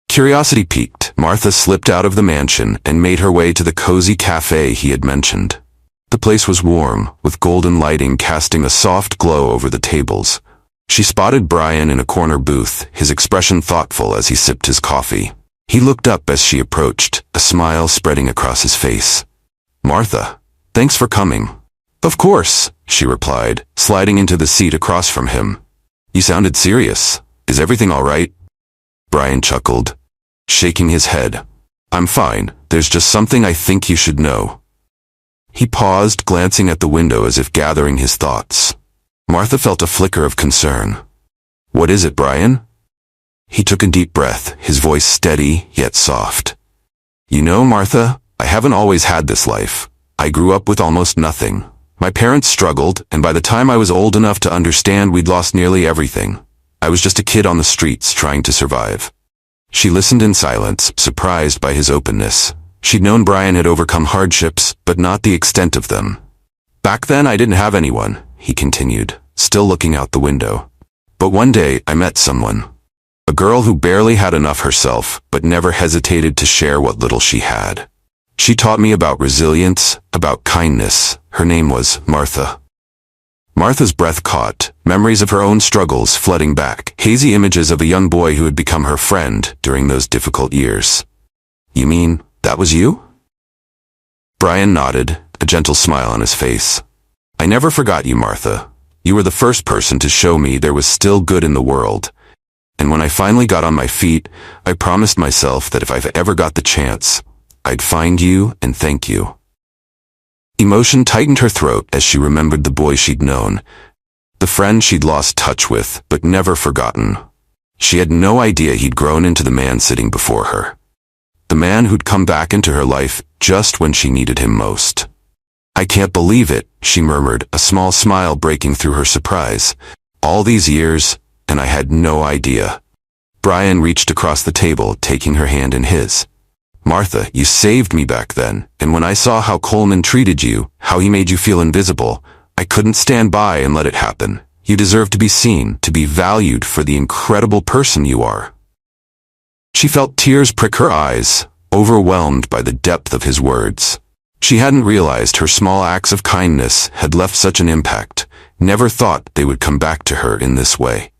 Curiosity piqued, Martha slipped out of the mansion and made her way to the cozy cafe he had mentioned. The place was warm, with golden lighting casting a soft glow over the tables. She spotted Brian in a corner booth, his expression thoughtful as he sipped his coffee. He looked up as she approached, a smile spreading across his face. "Martha, thanks for coming." "Of course," she replied, sliding into the seat across from him. "You sounded serious. Is everything all right?" Brian chuckled, shaking his head. "I'm fine. There's just something I think you should know." He paused, glancing at the window as if gathering his thoughts. Martha felt a flicker of concern. "What is it, Brian?" He took a deep breath, his voice steady yet soft. "You know, Martha, I haven't always had this life. I grew up with almost nothing. My parents struggled, and by the time I was old enough to understand, we'd lost nearly everything. I was just a kid on the streets trying to survive." She listened in silence, surprised by his openness. She'd known Brian had overcome hardships, but not the extent of them. "Back then I didn't have anyone," he continued, still looking out the window. "But one day I met someone. A girl who barely had enough herself, but never hesitated to share what little she had. She taught me about resilience, about kindness. Her name was Martha." Martha's breath caught, memories of her own struggles flooding back, hazy images of a young boy who had become her friend during those difficult years. "You mean, that was you?" Brian nodded, a gentle smile on his face. "I never forgot you, Martha. You were the first person to show me there was still good in the world. And when I finally got on my feet, I promised myself that if I've ever got the chance, I'd find you and thank you." Emotion tightened her throat as she remembered the boy she'd known, the friend she'd lost touch with but never forgotten. She had no idea he'd grown into the man sitting before her. The man who'd come back into her life just when she needed him most. "I can't believe it," she murmured, a small smile breaking through her surprise. "All these years, and I had no idea." Brian reached across the table, taking her hand in his. "Martha, you saved me back then, and when I saw how Coleman treated you, how he made you feel invisible, I couldn't stand by and let it happen. You deserve to be seen, to be valued for the incredible person you are." She felt tears prick her eyes, overwhelmed by the depth of his words. She hadn't realized her small acts of kindness had left such an impact, never thought they would come back to her in this way.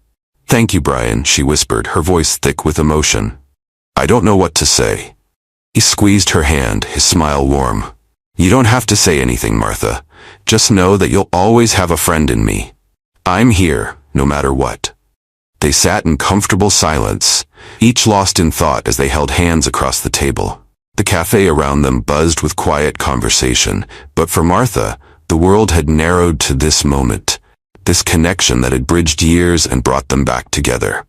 "Thank you, Brian," she whispered, her voice thick with emotion. "I don't know what to say." He squeezed her hand, his smile warm. "You don't have to say anything, Martha. Just know that you'll always have a friend in me. I'm here, no matter what." They sat in comfortable silence, each lost in thought as they held hands across the table. The cafe around them buzzed with quiet conversation, but for Martha, the world had narrowed to this moment, this connection that had bridged years and brought them back together.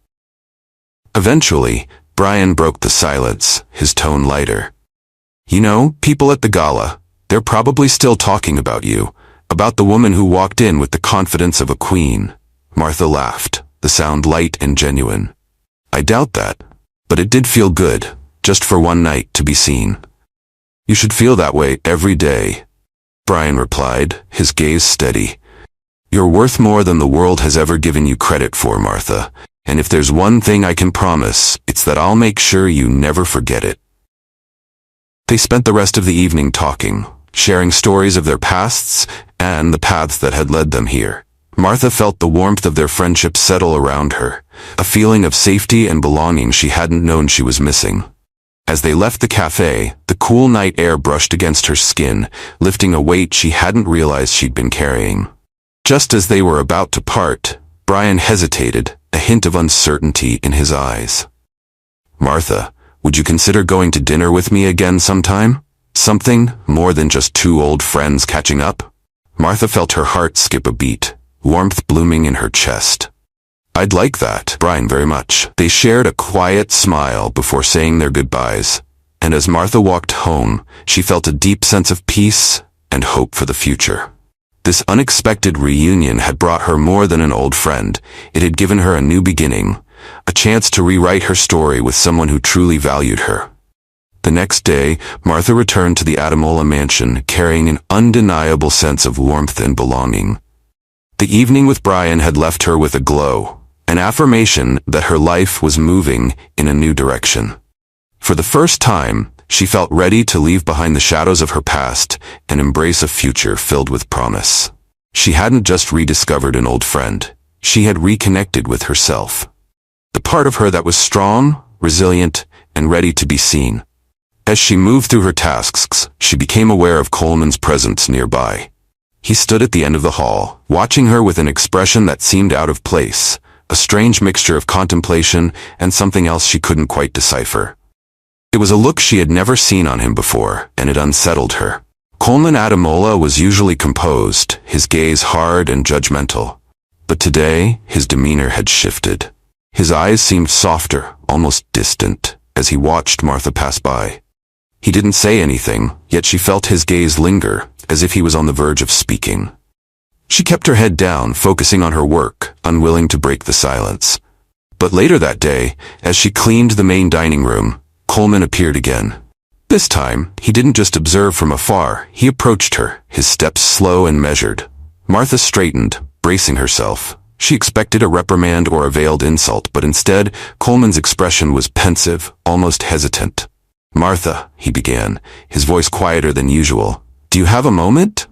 Eventually, Brian broke the silence, his tone lighter. You know, people at the gala, they're probably still talking about you, about the woman who walked in with the confidence of a queen. Martha laughed, the sound light and genuine. I doubt that, but it did feel good, just for one night to be seen. You should feel that way every day, Brian replied, his gaze steady. You're worth more than the world has ever given you credit for, Martha, and if there's one thing I can promise, it's that I'll make sure you never forget it. They spent the rest of the evening talking, sharing stories of their pasts and the paths that had led them here. Martha felt the warmth of their friendship settle around her, a feeling of safety and belonging she hadn't known she was missing. As they left the cafe, the cool night air brushed against her skin, lifting a weight she hadn't realized she'd been carrying. Just as they were about to part, Brian hesitated, a hint of uncertainty in his eyes. Martha, would you consider going to dinner with me again sometime? Something more than just two old friends catching up? Martha felt her heart skip a beat, warmth blooming in her chest. I'd like that, Brian, very much. They shared a quiet smile before saying their goodbyes, and as Martha walked home, she felt a deep sense of peace and hope for the future. This unexpected reunion had brought her more than an old friend. It had given her a new beginning, a chance to rewrite her story with someone who truly valued her. The next day, Martha returned to the Adamola mansion carrying an undeniable sense of warmth and belonging. The evening with Brian had left her with a glow, an affirmation that her life was moving in a new direction. For the first time, she felt ready to leave behind the shadows of her past and embrace a future filled with promise. She hadn't just rediscovered an old friend, she had reconnected with herself. The part of her that was strong, resilient, and ready to be seen. As she moved through her tasks, she became aware of Coleman's presence nearby. He stood at the end of the hall, watching her with an expression that seemed out of place, a strange mixture of contemplation and something else she couldn't quite decipher. It was a look she had never seen on him before, and it unsettled her. Coleman Adamola was usually composed, his gaze hard and judgmental. But today, his demeanor had shifted. His eyes seemed softer, almost distant, as he watched Martha pass by. He didn't say anything, yet she felt his gaze linger, as if he was on the verge of speaking. She kept her head down, focusing on her work, unwilling to break the silence. But later that day, as she cleaned the main dining room, Coleman appeared again. This time, he didn't just observe from afar, he approached her, his steps slow and measured. Martha straightened, bracing herself. She expected a reprimand or a veiled insult, but instead, Coleman's expression was pensive, almost hesitant. Martha, he began, his voice quieter than usual. Do you have a moment?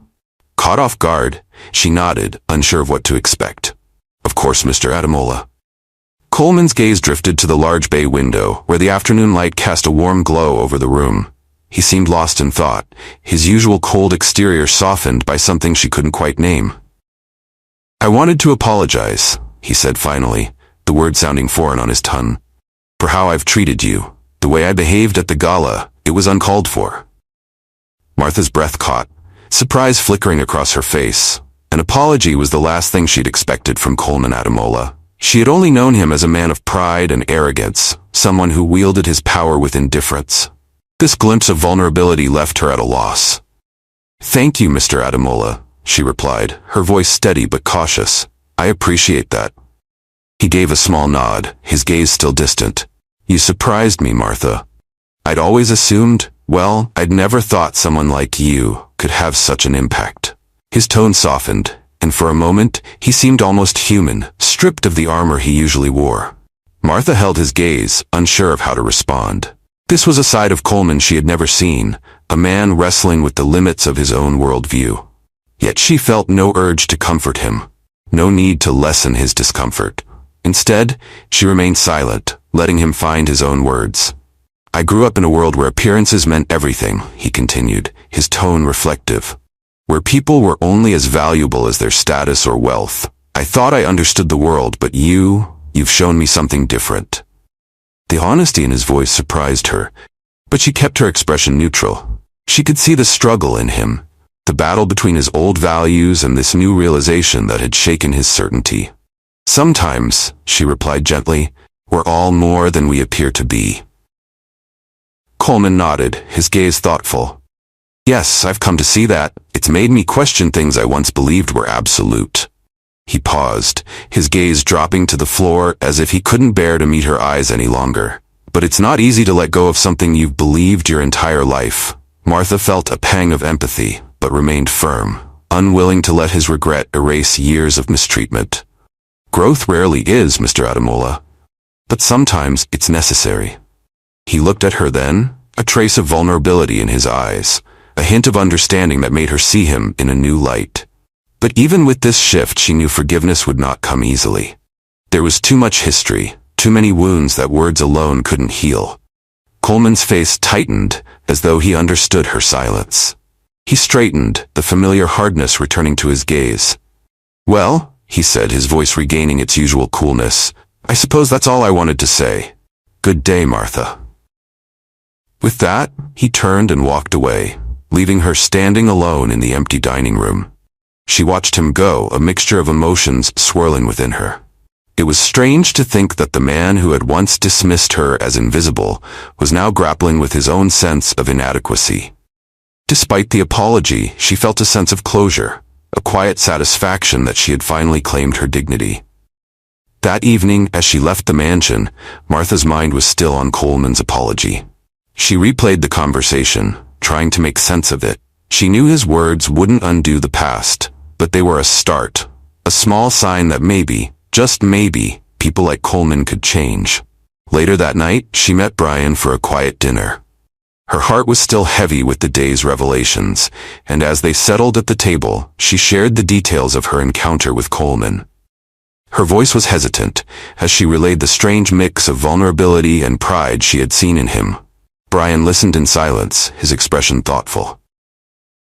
Caught off guard, she nodded, unsure of what to expect. Of course, Mr. Adamola. Coleman's gaze drifted to the large bay window, where the afternoon light cast a warm glow over the room. He seemed lost in thought, his usual cold exterior softened by something she couldn't quite name. I wanted to apologize, he said finally, the word sounding foreign on his tongue. For how I've treated you, the way I behaved at the gala, it was uncalled for. Martha's breath caught, surprise flickering across her face. An apology was the last thing she'd expected from Coleman Adamola. She had only known him as a man of pride and arrogance, someone who wielded his power with indifference. This glimpse of vulnerability left her at a loss. Thank you, Mr. Adamola, she replied, her voice steady but cautious. I appreciate that. He gave a small nod, his gaze still distant. You surprised me, Martha. I'd always assumed, well, I'd never thought someone like you could have such an impact. His tone softened, and for a moment, he seemed almost human, stripped of the armor he usually wore. Martha held his gaze, unsure of how to respond. This was a side of Coleman she had never seen, a man wrestling with the limits of his own worldview. Yet she felt no urge to comfort him, no need to lessen his discomfort. Instead, she remained silent, letting him find his own words. I grew up in a world where appearances meant everything, he continued, his tone reflective. Where people were only as valuable as their status or wealth. I thought I understood the world, but you You've shown me something different." The honesty in his voice surprised her, but she kept her expression neutral. She could see the struggle in him, the battle between his old values and this new realization that had shaken his certainty. "Sometimes," she replied gently, "we're all more than we appear to be." Coleman nodded, his gaze thoughtful. "Yes, I've come to see that. It's made me question things I once believed were absolute." He paused, his gaze dropping to the floor as if he couldn't bear to meet her eyes any longer. "But it's not easy to let go of something you've believed your entire life." Martha felt a pang of empathy, but remained firm, unwilling to let his regret erase years of mistreatment. "Growth rarely is, Mr. Ademola, but sometimes it's necessary." He looked at her then, a trace of vulnerability in his eyes, a hint of understanding that made her see him in a new light. But even with this shift, she knew forgiveness would not come easily. There was too much history, too many wounds that words alone couldn't heal. Coleman's face tightened, as though he understood her silence. He straightened, the familiar hardness returning to his gaze. "Well," he said, his voice regaining its usual coolness, "I suppose that's all I wanted to say. Good day, Martha." With that, he turned and walked away, leaving her standing alone in the empty dining room. She watched him go, a mixture of emotions swirling within her. It was strange to think that the man who had once dismissed her as invisible was now grappling with his own sense of inadequacy. Despite the apology, she felt a sense of closure, a quiet satisfaction that she had finally claimed her dignity. That evening, as she left the mansion, Martha's mind was still on Coleman's apology. She replayed the conversation, trying to make sense of it. She knew his words wouldn't undo the past, but they were a start, a small sign that maybe, just maybe, people like Coleman could change. Later that night, she met Brian for a quiet dinner. Her heart was still heavy with the day's revelations, and as they settled at the table, she shared the details of her encounter with Coleman. Her voice was hesitant, as she relayed the strange mix of vulnerability and pride she had seen in him. Brian listened in silence, his expression thoughtful.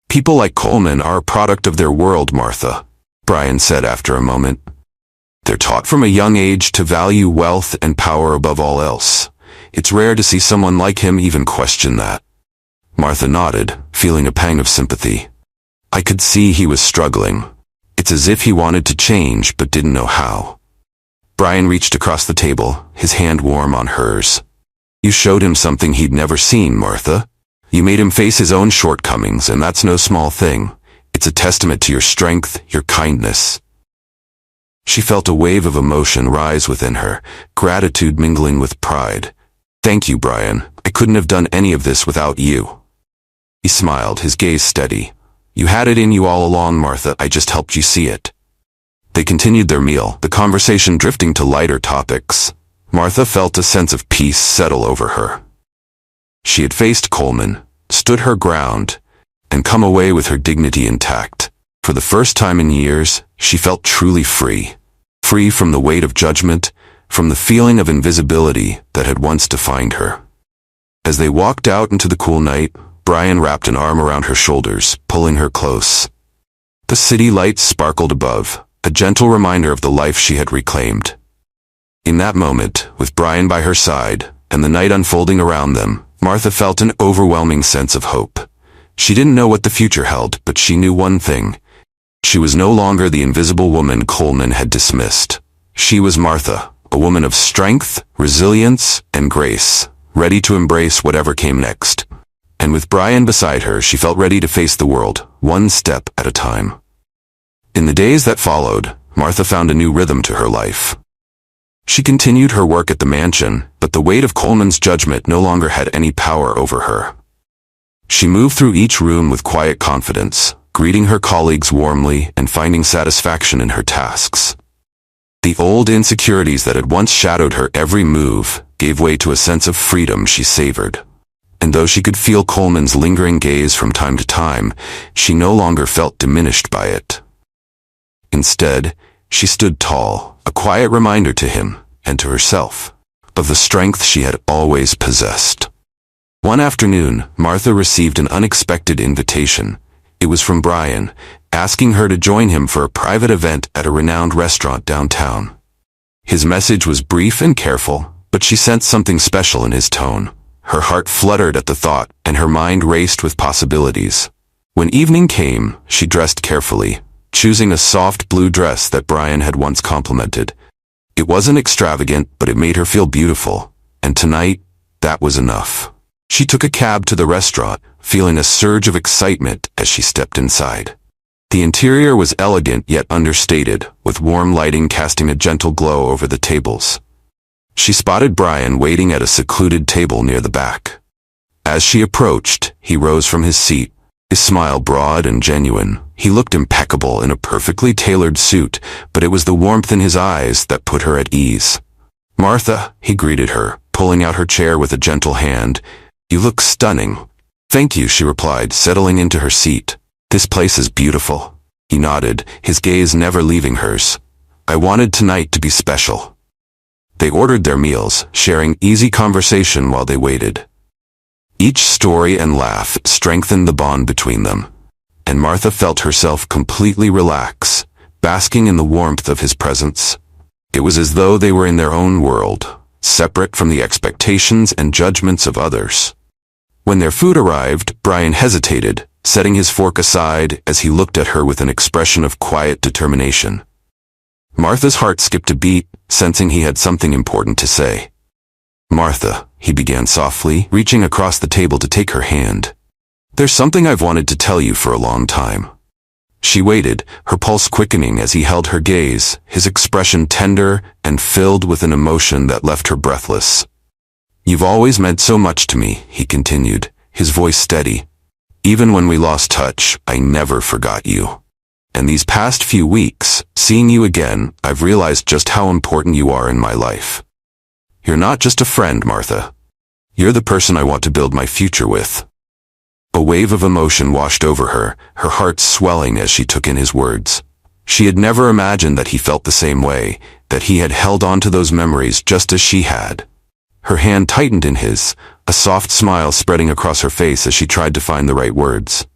"People like Coleman are a product of their world, Martha," Brian said after a moment. "They're taught from a young age to value wealth and power above all else. It's rare to see someone like him even question that." Martha nodded, feeling a pang of sympathy. "I could see he was struggling. It's as if he wanted to change but didn't know how." Brian reached across the table, his hand warm on hers. "You showed him something he'd never seen, Martha. You made him face his own shortcomings, and that's no small thing. It's a testament to your strength, your kindness." She felt a wave of emotion rise within her, gratitude mingling with pride. "Thank you, Brian. I couldn't have done any of this without you." He smiled, his gaze steady. "You had it in you all along, Martha. I just helped you see it." They continued their meal, the conversation drifting to lighter topics. Martha felt a sense of peace settle over her. She had faced Coleman, stood her ground, and come away with her dignity intact. For the first time in years, she felt truly free. Free from the weight of judgment, from the feeling of invisibility that had once defined her. As they walked out into the cool night, Brian wrapped an arm around her shoulders, pulling her close. The city lights sparkled above, a gentle reminder of the life she had reclaimed. In that moment, with Brian by her side, and the night unfolding around them, Martha felt an overwhelming sense of hope. She didn't know what the future held, but she knew one thing. She was no longer the invisible woman Coleman had dismissed. She was Martha, a woman of strength, resilience, and grace, ready to embrace whatever came next. And with Brian beside her, she felt ready to face the world, one step at a time. In the days that followed, Martha found a new rhythm to her life. She continued her work at the mansion, but the weight of Coleman's judgment no longer had any power over her. She moved through each room with quiet confidence, greeting her colleagues warmly and finding satisfaction in her tasks. The old insecurities that had once shadowed her every move gave way to a sense of freedom she savored. And though she could feel Coleman's lingering gaze from time to time, she no longer felt diminished by it. Instead, she stood tall, a quiet reminder to him, and to herself, of the strength she had always possessed. One afternoon, Martha received an unexpected invitation. It was from Brian, asking her to join him for a private event at a renowned restaurant downtown. His message was brief and careful, but she sensed something special in his tone. Her heart fluttered at the thought, and her mind raced with possibilities. When evening came, she dressed carefully, choosing a soft blue dress that Brian had once complimented. It wasn't extravagant, but it made her feel beautiful, and tonight, that was enough. She took a cab to the restaurant, feeling a surge of excitement as she stepped inside. The interior was elegant yet understated, with warm lighting casting a gentle glow over the tables. She spotted Brian waiting at a secluded table near the back. As she approached, he rose from his seat, his smile broad and genuine. He looked impeccable in a perfectly tailored suit, but it was the warmth in his eyes that put her at ease. "Martha," he greeted her, pulling out her chair with a gentle hand. "You look stunning." "Thank you," she replied, settling into her seat. "This place is beautiful." He nodded, his gaze never leaving hers. "I wanted tonight to be special." They ordered their meals, sharing easy conversation while they waited. Each story and laugh strengthened the bond between them, and Martha felt herself completely relax, basking in the warmth of his presence. It was as though they were in their own world, separate from the expectations and judgments of others. When their food arrived, Brian hesitated, setting his fork aside as he looked at her with an expression of quiet determination. Martha's heart skipped a beat, sensing he had something important to say. "Martha," he began softly, reaching across the table to take her hand. "There's something I've wanted to tell you for a long time." She waited, her pulse quickening as he held her gaze, his expression tender and filled with an emotion that left her breathless. "You've always meant so much to me," he continued, his voice steady. "Even when we lost touch, I never forgot you. And these past few weeks, seeing you again, I've realized just how important you are in my life. You're not just a friend, Martha. You're the person I want to build my future with." A wave of emotion washed over her, her heart swelling as she took in his words. She had never imagined that he felt the same way, that he had held on to those memories just as she had. Her hand tightened in his, a soft smile spreading across her face as she tried to find the right words.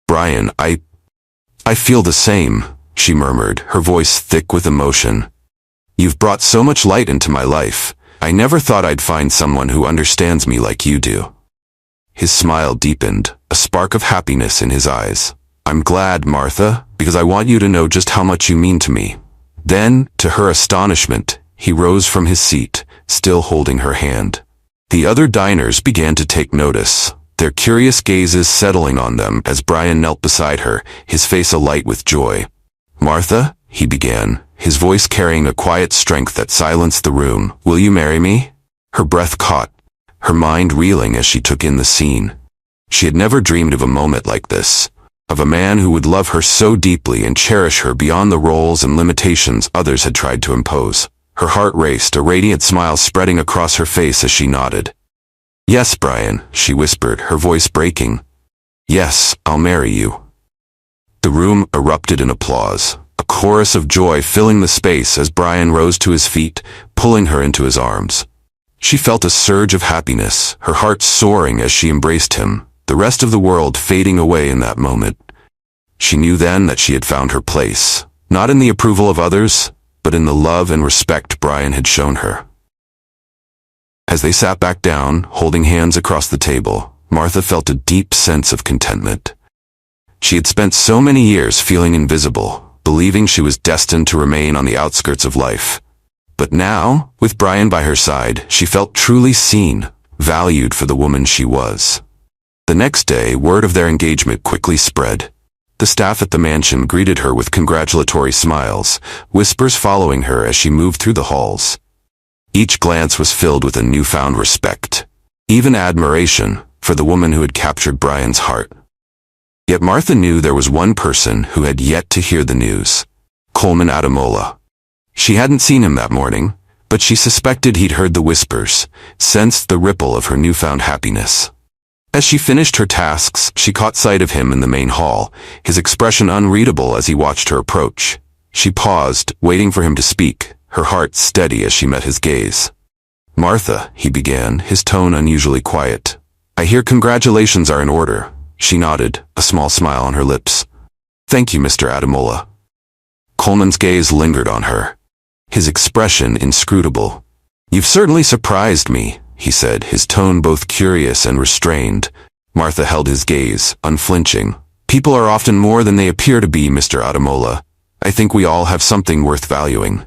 "Brian, I feel the same," she murmured, her voice thick with emotion. "You've brought so much light into my life. I never thought I'd find someone who understands me like you do." His smile deepened, a spark of happiness in his eyes. "I'm glad, Martha, because I want you to know just how much you mean to me." Then, to her astonishment, he rose from his seat, still holding her hand. The other diners began to take notice, their curious gazes settling on them as Brian knelt beside her, his face alight with joy. "Martha," he began, his voice carrying a quiet strength that silenced the room, "will you marry me?" Her breath caught, her mind reeling as she took in the scene. She had never dreamed of a moment like this, of a man who would love her so deeply and cherish her beyond the roles and limitations others had tried to impose. Her heart raced, a radiant smile spreading across her face as she nodded. "Yes, Brian," she whispered, her voice breaking. "Yes, I'll marry you." The room erupted in applause, a chorus of joy filling the space as Brian rose to his feet, pulling her into his arms. She felt a surge of happiness, her heart soaring as she embraced him, the rest of the world fading away in that moment. She knew then that she had found her place, not in the approval of others, but in the love and respect Brian had shown her. As they sat back down, holding hands across the table, Martha felt a deep sense of contentment. She had spent so many years feeling invisible, believing she was destined to remain on the outskirts of life. But now, with Brian by her side, she felt truly seen, valued for the woman she was. The next day, word of their engagement quickly spread. The staff at the mansion greeted her with congratulatory smiles, whispers following her as she moved through the halls. Each glance was filled with a newfound respect, even admiration, for the woman who had captured Brian's heart. Yet Martha knew there was one person who had yet to hear the news: Coleman Adamola. She hadn't seen him that morning, but she suspected he'd heard the whispers, sensed the ripple of her newfound happiness. As she finished her tasks, she caught sight of him in the main hall, his expression unreadable as he watched her approach. She paused, waiting for him to speak, her heart steady as she met his gaze. "Martha," he began, his tone unusually quiet. "I hear congratulations are in order." She nodded, a small smile on her lips. "Thank you, Mr. Adamola." Coleman's gaze lingered on her. his expression inscrutable. "You've certainly surprised me," he said, his tone both curious and restrained. Martha held his gaze, unflinching. "People are often more than they appear to be, Mr. Ademola. I think we all have something worth valuing."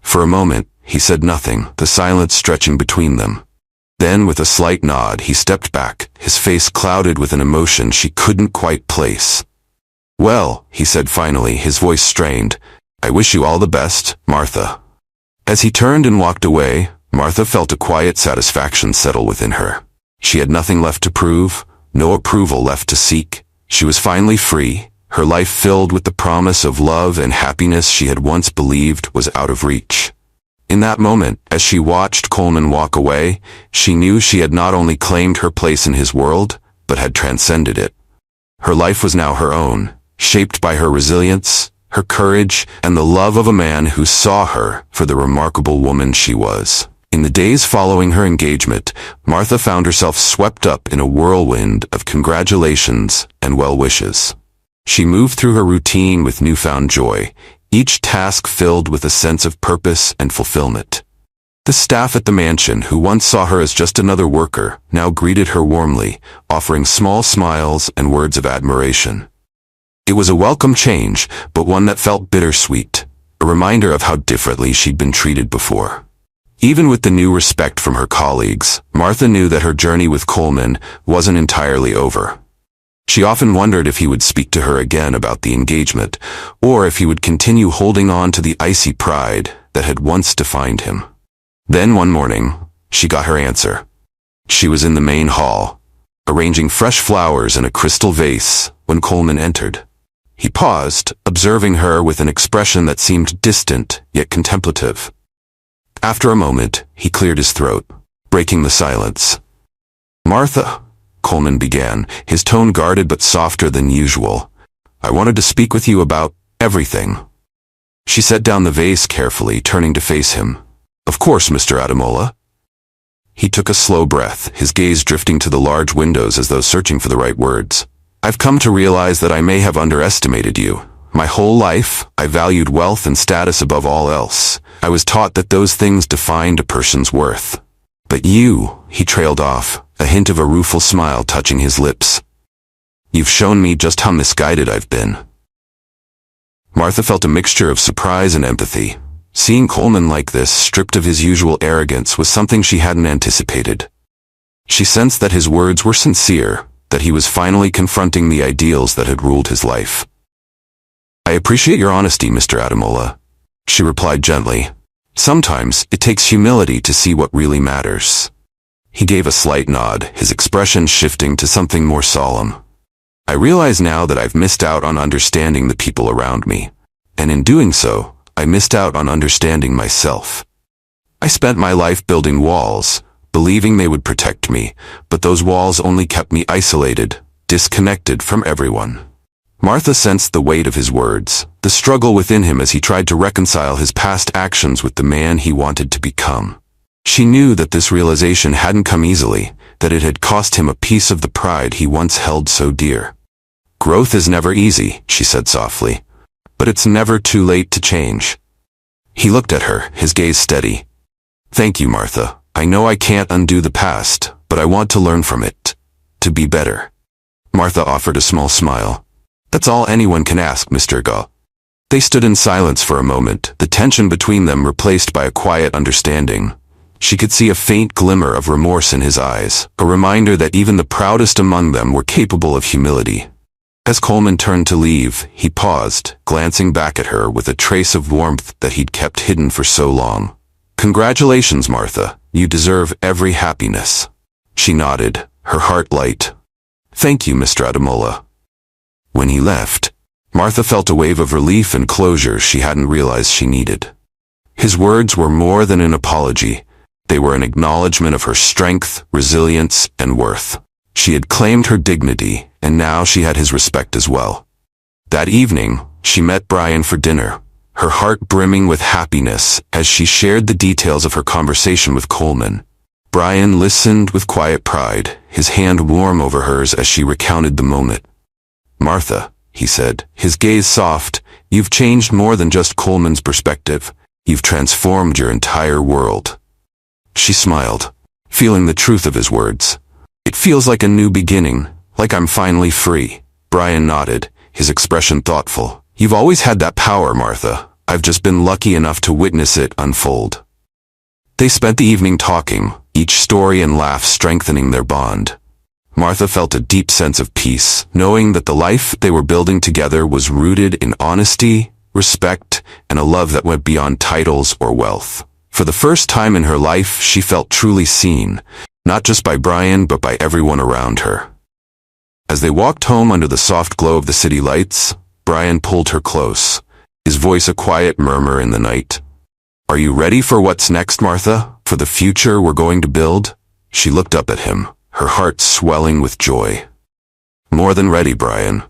For a moment, he said nothing, the silence stretching between them. Then, with a slight nod, he stepped back, his face clouded with an emotion she couldn't quite place. "Well," he said finally, his voice strained, "I wish you all the best, Martha." As he turned and walked away, Martha felt a quiet satisfaction settle within her. She had nothing left to prove, no approval left to seek. She was finally free, her life filled with the promise of love and happiness she had once believed was out of reach. In that moment, as she watched Coleman walk away, she knew she had not only claimed her place in his world, but had transcended it. Her life was now her own, shaped by her resilience, her courage, and the love of a man who saw her for the remarkable woman she was. In the days following her engagement, Martha found herself swept up in a whirlwind of congratulations and well wishes. She moved through her routine with newfound joy, each task filled with a sense of purpose and fulfillment. The staff at the mansion, who once saw her as just another worker, now greeted her warmly, offering small smiles and words of admiration. It was a welcome change, but one that felt bittersweet, a reminder of how differently she'd been treated before. Even with the new respect from her colleagues, Martha knew that her journey with Coleman wasn't entirely over. She often wondered if he would speak to her again about the engagement, or if he would continue holding on to the icy pride that had once defined him. Then one morning, she got her answer. She was in the main hall, arranging fresh flowers in a crystal vase, when Coleman entered. He paused, observing her with an expression that seemed distant, yet contemplative. After a moment, he cleared his throat, breaking the silence. "Martha," Coleman began, his tone guarded but softer than usual, "I wanted to speak with you about everything." She set down the vase carefully, turning to face him. "Of course, Mr. Ademola." He took a slow breath, his gaze drifting to the large windows as though searching for the right words. "I've come to realize that I may have underestimated you. My whole life, I valued wealth and status above all else. I was taught that those things defined a person's worth. But you," he trailed off, a hint of a rueful smile touching his lips. "You've shown me just how misguided I've been." Martha felt a mixture of surprise and empathy. Seeing Coleman like this, stripped of his usual arrogance, was something she hadn't anticipated. She sensed that his words were sincere, that he was finally confronting the ideals that had ruled his life. "I appreciate your honesty, Mr. Ademola," she replied gently. "Sometimes it takes humility to see what really matters." He gave a slight nod, his expression shifting to something more solemn. "I realize now that I've missed out on understanding the people around me, and in doing so, I missed out on understanding myself. I spent my life building walls, believing they would protect me, but those walls only kept me isolated, disconnected from everyone." Martha sensed the weight of his words, the struggle within him as he tried to reconcile his past actions with the man he wanted to become. She knew that this realization hadn't come easily, that it had cost him a piece of the pride he once held so dear. "Growth is never easy," she said softly, "but it's never too late to change." He looked at her, his gaze steady. "Thank you, Martha. I know I can't undo the past, but I want to learn from it, to be better." Martha offered a small smile. "That's all anyone can ask, Mr. Ga." They stood in silence for a moment, the tension between them replaced by a quiet understanding. She could see a faint glimmer of remorse in his eyes, a reminder that even the proudest among them were capable of humility. As Coleman turned to leave, he paused, glancing back at her with a trace of warmth that he'd kept hidden for so long. "Congratulations, Martha. You deserve every happiness." She nodded, her heart light. "Thank you, Mr. Ademola." When he left, Martha felt a wave of relief and closure she hadn't realized she needed. His words were more than an apology. They were an acknowledgement of her strength, resilience, and worth. She had claimed her dignity, and now she had his respect as well. That evening, she met Brian for dinner, her heart brimming with happiness as she shared the details of her conversation with Coleman. Brian listened with quiet pride, his hand warm over hers as she recounted the moment. "Martha," he said, his gaze soft, "you've changed more than just Coleman's perspective. You've transformed your entire world." She smiled, feeling the truth of his words. "It feels like a new beginning, like I'm finally free." Brian nodded, his expression thoughtful. "You've always had that power, Martha. I've just been lucky enough to witness it unfold." They spent the evening talking, each story and laugh strengthening their bond. Martha felt a deep sense of peace, knowing that the life they were building together was rooted in honesty, respect, and a love that went beyond titles or wealth. For the first time in her life, she felt truly seen, not just by Brian but by everyone around her. As they walked home under the soft glow of the city lights, Brian pulled her close, his voice a quiet murmur in the night. "Are you ready for what's next, Martha? For the future we're going to build?" She looked up at him, her heart swelling with joy. "More than ready, Brian."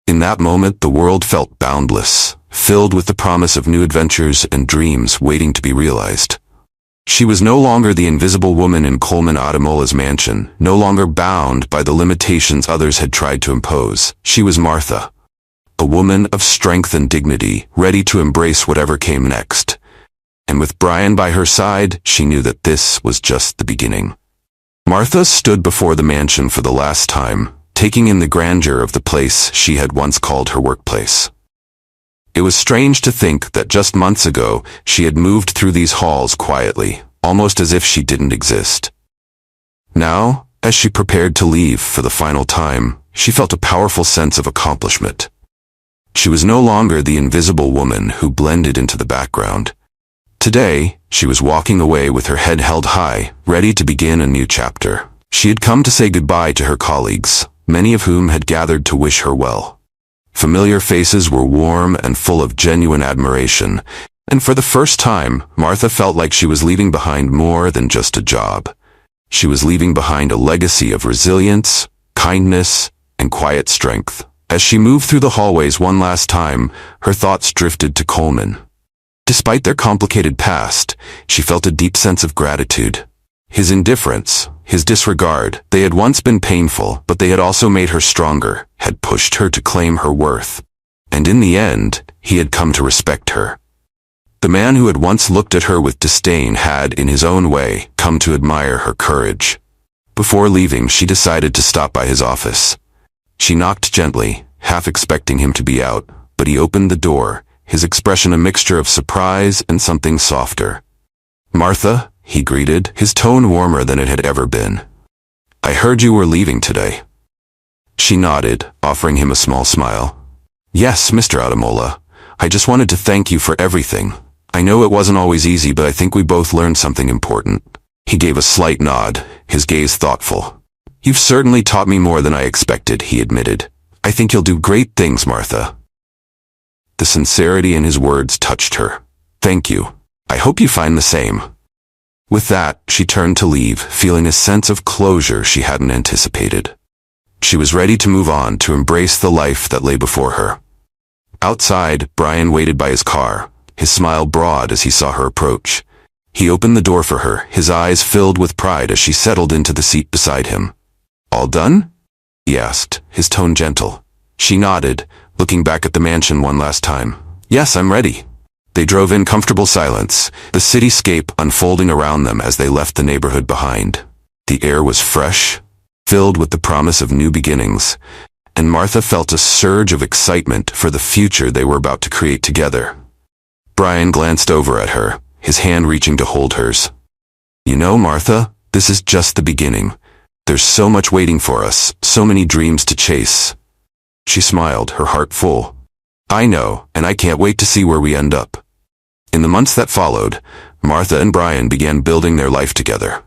In that moment, the world felt boundless, filled with the promise of new adventures and dreams waiting to be realized. She was no longer the invisible woman in Coleman Adamola's mansion, no longer bound by the limitations others had tried to impose. She was Martha, a woman of strength and dignity, ready to embrace whatever came next. And with Brian by her side, she knew that this was just the beginning. Martha stood before the mansion for the last time, taking in the grandeur of the place she had once called her workplace. It was strange to think that just months ago she had moved through these halls quietly, almost as if she didn't exist. Now, as she prepared to leave for the final time, she felt a powerful sense of accomplishment. She was no longer the invisible woman who blended into the background. Today, she was walking away with her head held high, ready to begin a new chapter. She had come to say goodbye to her colleagues, many of whom had gathered to wish her well. Familiar faces were warm and full of genuine admiration, and for the first time, Martha felt like she was leaving behind more than just a job. She was leaving behind a legacy of resilience, kindness, and quiet strength. As she moved through the hallways one last time, her thoughts drifted to Coleman. Despite their complicated past, she felt a deep sense of gratitude. His indifference, his disregard, they had once been painful, but they had also made her stronger, had pushed her to claim her worth. And in the end, he had come to respect her. The man who had once looked at her with disdain had, in his own way, come to admire her courage. Before leaving, she decided to stop by his office. She knocked gently, half expecting him to be out, but he opened the door, his expression a mixture of surprise and something softer. "Martha," he greeted, his tone warmer than it had ever been. "I heard you were leaving today." She nodded, offering him a small smile. "Yes, Mr. Adamola. I just wanted to thank you for everything. I know it wasn't always easy, but I think we both learned something important." He gave a slight nod, his gaze thoughtful. "You've certainly taught me more than I expected," he admitted. "I think you'll do great things, Martha." The sincerity in his words touched her. "Thank you. I hope you find the same." With that, she turned to leave, feeling a sense of closure she hadn't anticipated. She was ready to move on, to embrace the life that lay before her. Outside, Brian waited by his car, his smile broad as he saw her approach. He opened the door for her, his eyes filled with pride as she settled into the seat beside him. "All done?" he asked, his tone gentle. She nodded, looking back at the mansion one last time. "Yes, I'm ready." They drove in comfortable silence, the cityscape unfolding around them as they left the neighborhood behind. The air was fresh, filled with the promise of new beginnings, and Martha felt a surge of excitement for the future they were about to create together. Brian glanced over at her, his hand reaching to hold hers. "You know, Martha, this is just the beginning. There's so much waiting for us, so many dreams to chase." She smiled, her heart full. "I know, and I can't wait to see where we end up." In the months that followed, Martha and Brian began building their life together.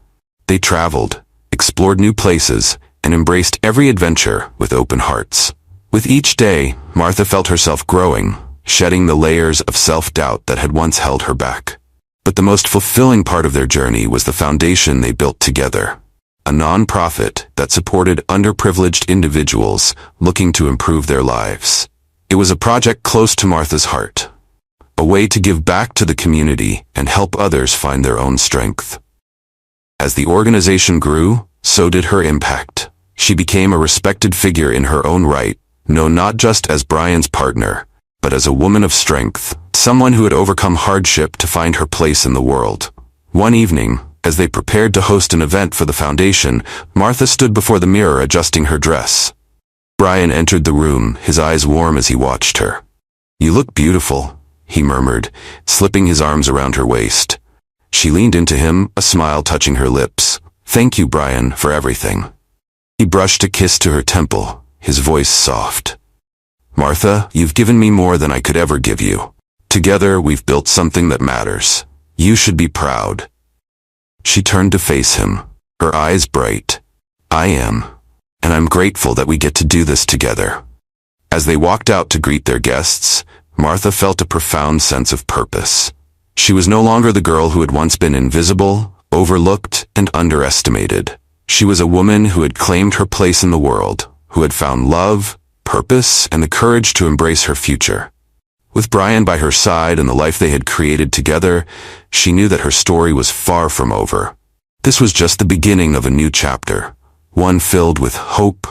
They traveled, explored new places, and embraced every adventure with open hearts. With each day, Martha felt herself growing, shedding the layers of self-doubt that had once held her back. But the most fulfilling part of their journey was the foundation they built together. A non-profit that supported underprivileged individuals looking to improve their lives. It was a project close to Martha's heart. A way to give back to the community and help others find their own strength. As the organization grew, so did her impact. She became a respected figure in her own right, known not just as Brian's partner, but as a woman of strength, someone who had overcome hardship to find her place in the world. One evening, as they prepared to host an event for the foundation, Martha stood before the mirror adjusting her dress. Brian entered the room, his eyes warm as he watched her. "You look beautiful," he murmured, slipping his arms around her waist. She leaned into him, a smile touching her lips. "Thank you, Brian, for everything." He brushed a kiss to her temple, his voice soft. "Martha, you've given me more than I could ever give you. Together, we've built something that matters. You should be proud." She turned to face him, her eyes bright. "I am. And I'm grateful that we get to do this together." As they walked out to greet their guests, Martha felt a profound sense of purpose. She was no longer the girl who had once been invisible, overlooked, and underestimated. She was a woman who had claimed her place in the world, who had found love, purpose, and the courage to embrace her future. With Brian by her side and the life they had created together, she knew that her story was far from over. This was just the beginning of a new chapter, one filled with hope,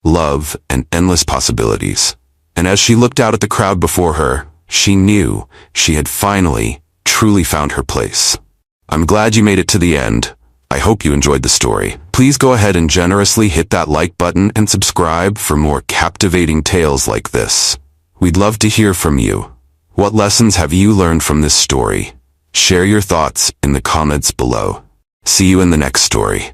love, and endless possibilities. And as she looked out at the crowd before her, she knew she had finally, truly found her place. I'm glad you made it to the end. I hope you enjoyed the story. Please go ahead and generously hit that like button and subscribe for more captivating tales like this. We'd love to hear from you. What lessons have you learned from this story? Share your thoughts in the comments below. See you in the next story.